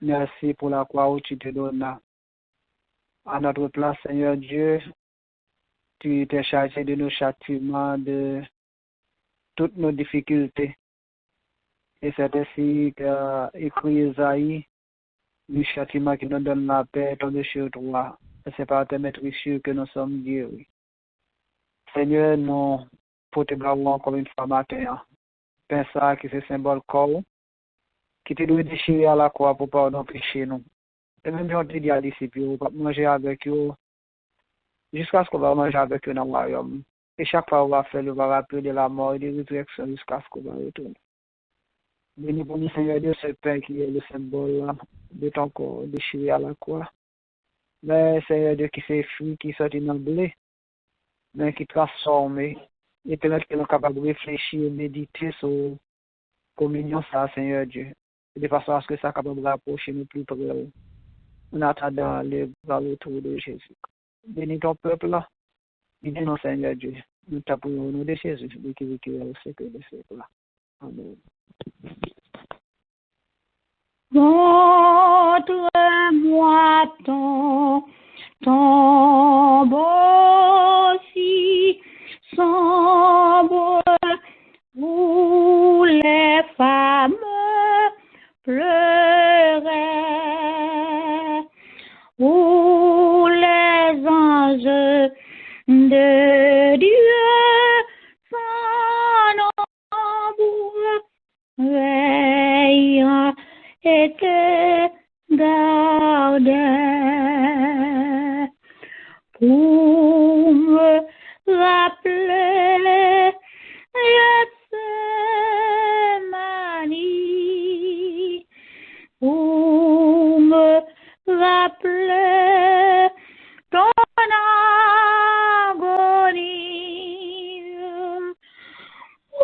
Merci pour la croix où tu te donnes. À notre place, Seigneur Dieu, tu t'es chargé de nos châtiments, de toutes nos difficultés. Et c'est ainsi qu'a écrit Isaïe, le châtiment qui nous donne la paix tombe sur toi. Et c'est par tes maîtrises que nous sommes guéris. Seigneur, nous pour te blâmer encore une fois matin. Pain ça qui c'est symbole corps, qui te doit déchirer à la croix pour pardon péché nous. Et même si on te dit à disciples, on va manger avec eux, jusqu'à ce qu'on va manger avec eux dans le royaume. Et chaque fois qu'on va faire, on va rappeler de la mort et de la résurrection jusqu'à ce qu'on va retourner. Béni pour nous, Seigneur Dieu, ce pain qui est le symbole de ton corps déchiré à la croix. Mais Seigneur Dieu, qui s'est fui, qui sorti dans le blé, mais qui transforme et permettre que nous sommes capables de réfléchir et méditer sur la communion, ça, Seigneur Dieu. De façon à ce que ça soit capable de rapprocher nous plus près. En attendant le retour de Jésus. Bénis ton peuple là. Bénis-nous, Seigneur Dieu. Nous t'appuyons au nom de Jésus, de qui est au siècle de siècle. Amen. Montre-moi ton beau si sombre où les femmes pleuraient, où les anges de Dieu sans nombre pour me rappeler Gethsemane, pour me rappeler ton agonie, pour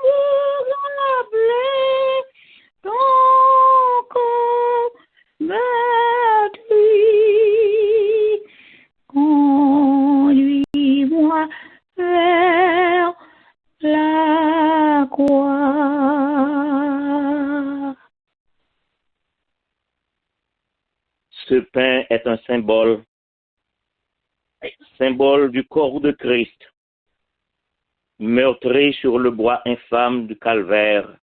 me rappeler ton corps meurtri. Conduis-moi vers la croix. Ce pain est un symbole du corps de Christ, meurtri sur le bois infâme du calvaire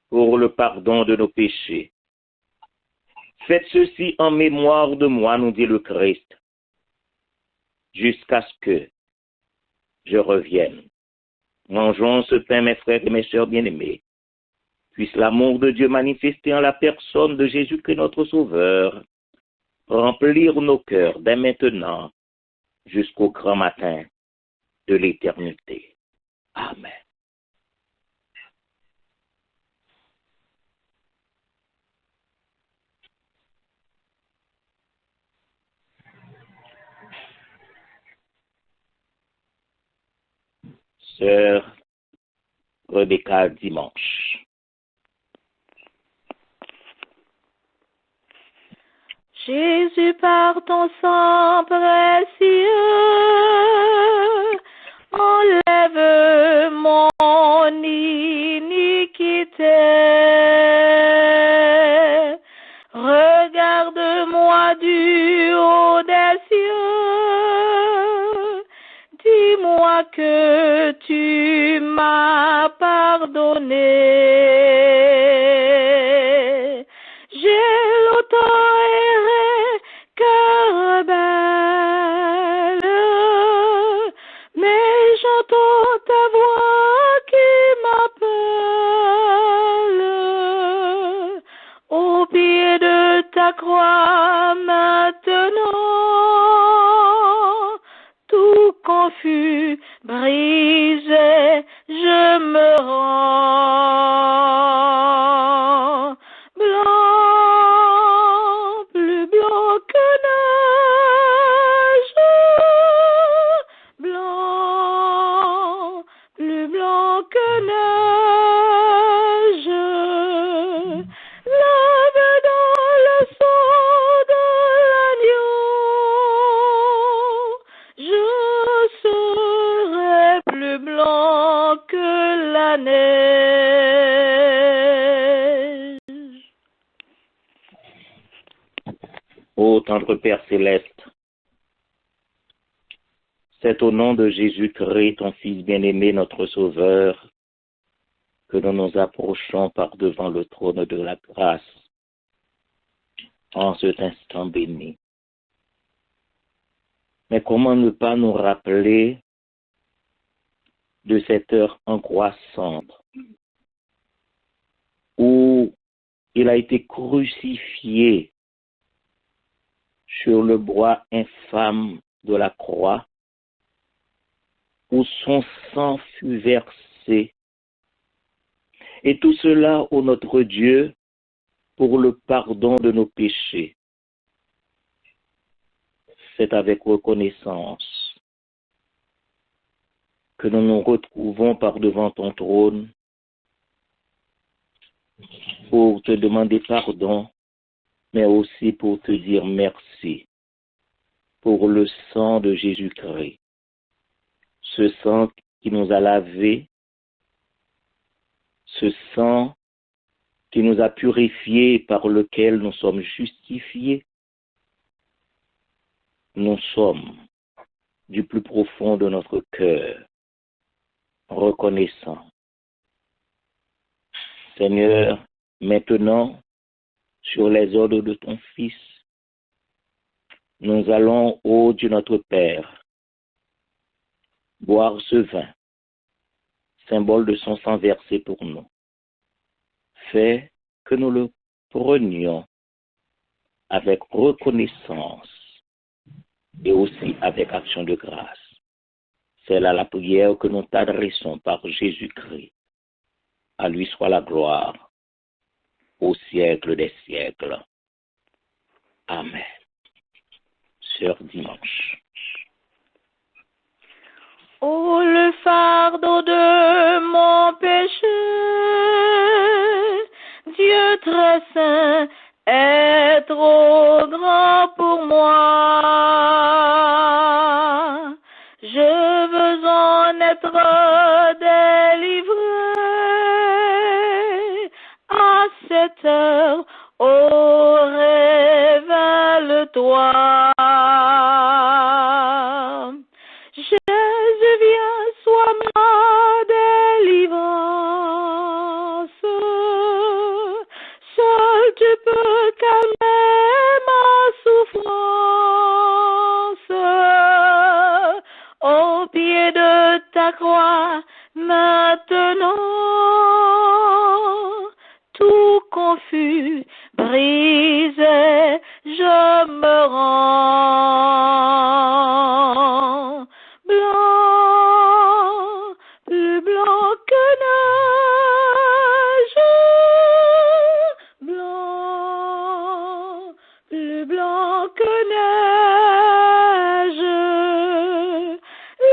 pour le pardon de nos péchés. Faites ceci en mémoire de moi, nous dit le Christ, jusqu'à ce que je revienne. Mangeons ce pain, mes frères et mes sœurs bien-aimés. Puisse l'amour de Dieu manifesté en la personne de Jésus-Christ notre Sauveur remplir nos cœurs dès maintenant jusqu'au grand matin de l'éternité. Amen. Sœur Rebecca Dimanche. Jésus, par ton sang précieux, enlève mon iniquité. Regarde-moi du haut des cieux, dis-moi que tu m'as pardonné. J'ai longtemps erré, cœur rebelle, mais j'entends ta voix qui m'appelle. Au pied de ta croix maintenant, tout confus, brisé, je me rends. Blanc, plus blanc que neige, blanc, plus blanc que neige, lavé dans le sang de l'agneau, je serai plus blanc que la neige. Ô tendre Père céleste, c'est au nom de Jésus-Christ, ton Fils bien-aimé, notre Sauveur, que nous nous approchons par devant le trône de la grâce en cet instant béni. Mais comment ne pas nous rappeler de cette heure angoissante où il a été crucifié sur le bois infâme de la croix, où son sang fut versé. Et tout cela, ô notre Dieu, pour le pardon de nos péchés. C'est avec reconnaissance que nous nous retrouvons par devant ton trône pour te demander pardon, mais aussi pour te dire merci pour le sang de Jésus-Christ. Ce sang qui nous a lavés, ce sang qui nous a purifiés, par lequel nous sommes justifiés. Nous sommes, du plus profond de notre cœur, reconnaissants. Seigneur, maintenant, sur les ordres de ton Fils, nous allons, ô Dieu notre Père, boire ce vin, symbole de son sang versé pour nous. Fais que nous le prenions avec reconnaissance et aussi avec action de grâce. C'est là la prière que nous t'adressons par Jésus-Christ. À lui soit la gloire au siècle des siècles. Amen. Sœur Dimanche. Oh, le fardeau de mon péché, Dieu très saint est trop grand pour moi. Je veux en être délivré à cette heure. Oh, révèle-toi. Jésus, viens, sois ma délivrance. Seul tu peux calmer ma souffrance. Au pied de ta croix, maintenant, tout confus, brisé, je me rends. Blanc, plus blanc que neige, blanc, plus blanc que neige,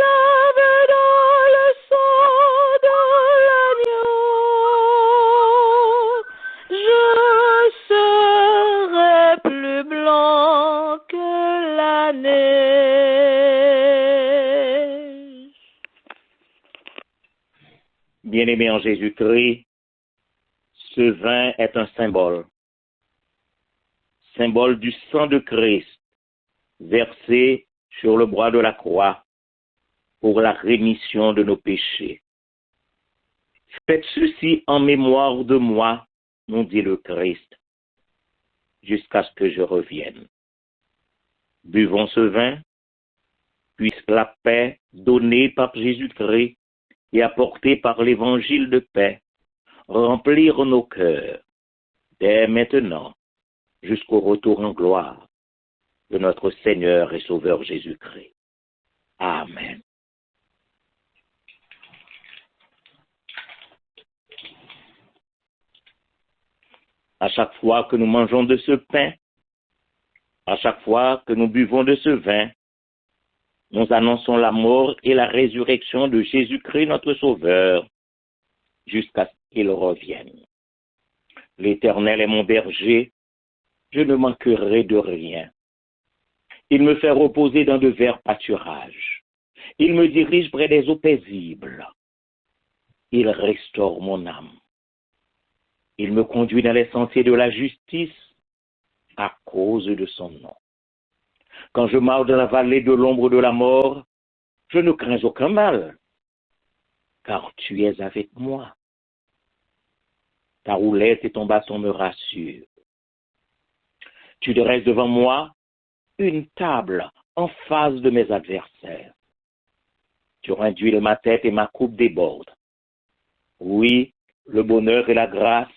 lavé dans le sang de l'agneau, je serai plus blanc que la neige. Bien-aimé en Jésus-Christ, ce vin est un symbole du sang de Christ versé sur le bois de la croix pour la rémission de nos péchés. Faites ceci en mémoire de moi, nous dit le Christ, jusqu'à ce que je revienne. Buvons ce vin, puisse la paix donnée par Jésus-Christ et apportée par l'évangile de paix remplir nos cœurs dès maintenant jusqu'au retour en gloire de notre Seigneur et Sauveur Jésus-Christ. Amen. À chaque fois que nous mangeons de ce pain, à chaque fois que nous buvons de ce vin, nous annonçons la mort et la résurrection de Jésus-Christ, notre Sauveur, jusqu'à ce qu'il revienne. L'Éternel est mon berger, je ne manquerai de rien. Il me fait reposer dans de verts pâturages. Il me dirige près des eaux paisibles. Il restaure mon âme. Il me conduit dans les sentiers de la justice à cause de son nom. Quand je marche dans la vallée de l'ombre de la mort, je ne crains aucun mal, car tu es avec moi. Ta roulette et ton bâton me rassurent. Tu dresses devant moi une table en face de mes adversaires. Tu induis ma tête et ma coupe déborde. Oui, le bonheur et la grâce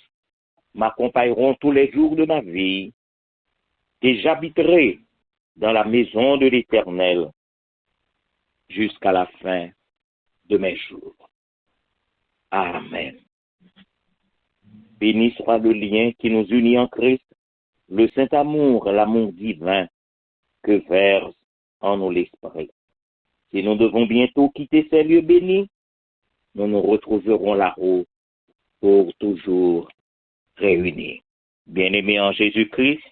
m'accompagneront tous les jours de ma vie, et j'habiterai dans la maison de l'Éternel jusqu'à la fin de mes jours. Amen. Béni soit le lien qui nous unit en Christ, le saint amour, l'amour divin que verse en nous l'Esprit. Si nous devons bientôt quitter ces lieux bénis, nous nous retrouverons là-haut pour toujours réunis. Bien-aimés en Jésus-Christ,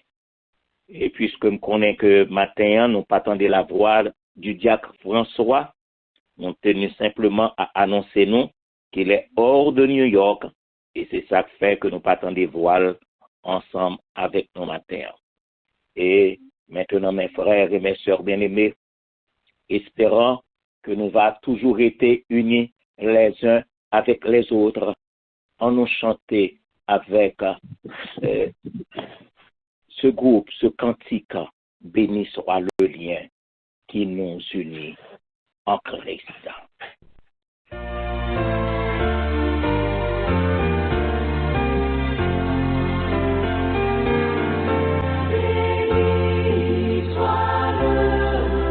et puisque nous connaissons que matin, nous pas attendre la voix du diacre François, nous tenons simplement à annoncer nous qu'il est hors de New York, et c'est ça qui fait que nous pas attendre voile ensemble avec nous matin. Et maintenant, mes frères et mes sœurs bien-aimés, espérant que nous va toujours été unis les uns avec les autres, en nous chanter avec ce groupe, ce cantique, béni soit le lien qui nous unit en Christ. Béni soit le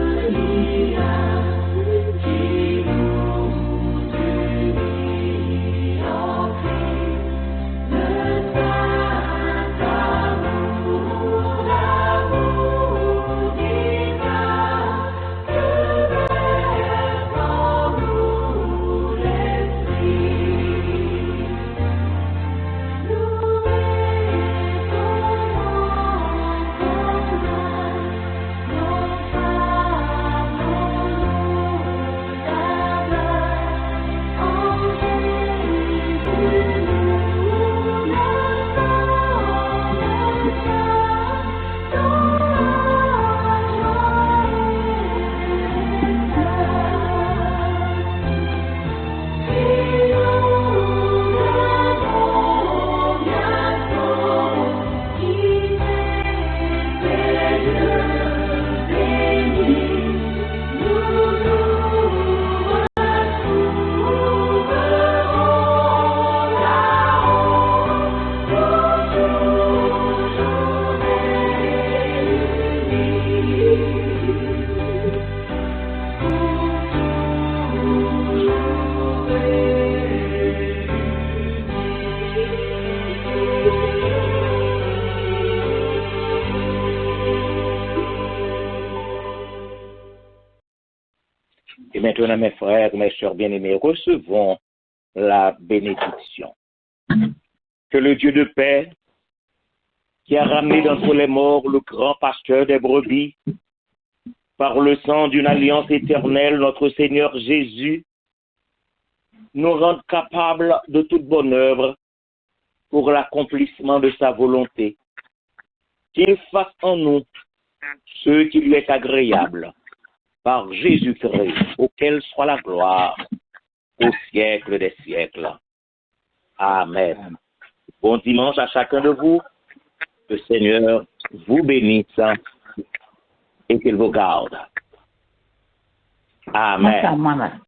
Et maintenant, mes frères, mes sœurs bien-aimés, recevons la bénédiction. Que le Dieu de paix, qui a ramené d'entre les morts le grand pasteur des brebis, par le sang d'une alliance éternelle, notre Seigneur Jésus, nous rende capables de toute bonne œuvre pour l'accomplissement de sa volonté. Qu'il fasse en nous ce qui lui est agréable, par Jésus-Christ, auquel soit la gloire au siècle des siècles. Amen. Bon dimanche à chacun de vous. Le Seigneur vous bénisse et qu'il vous garde. Amen.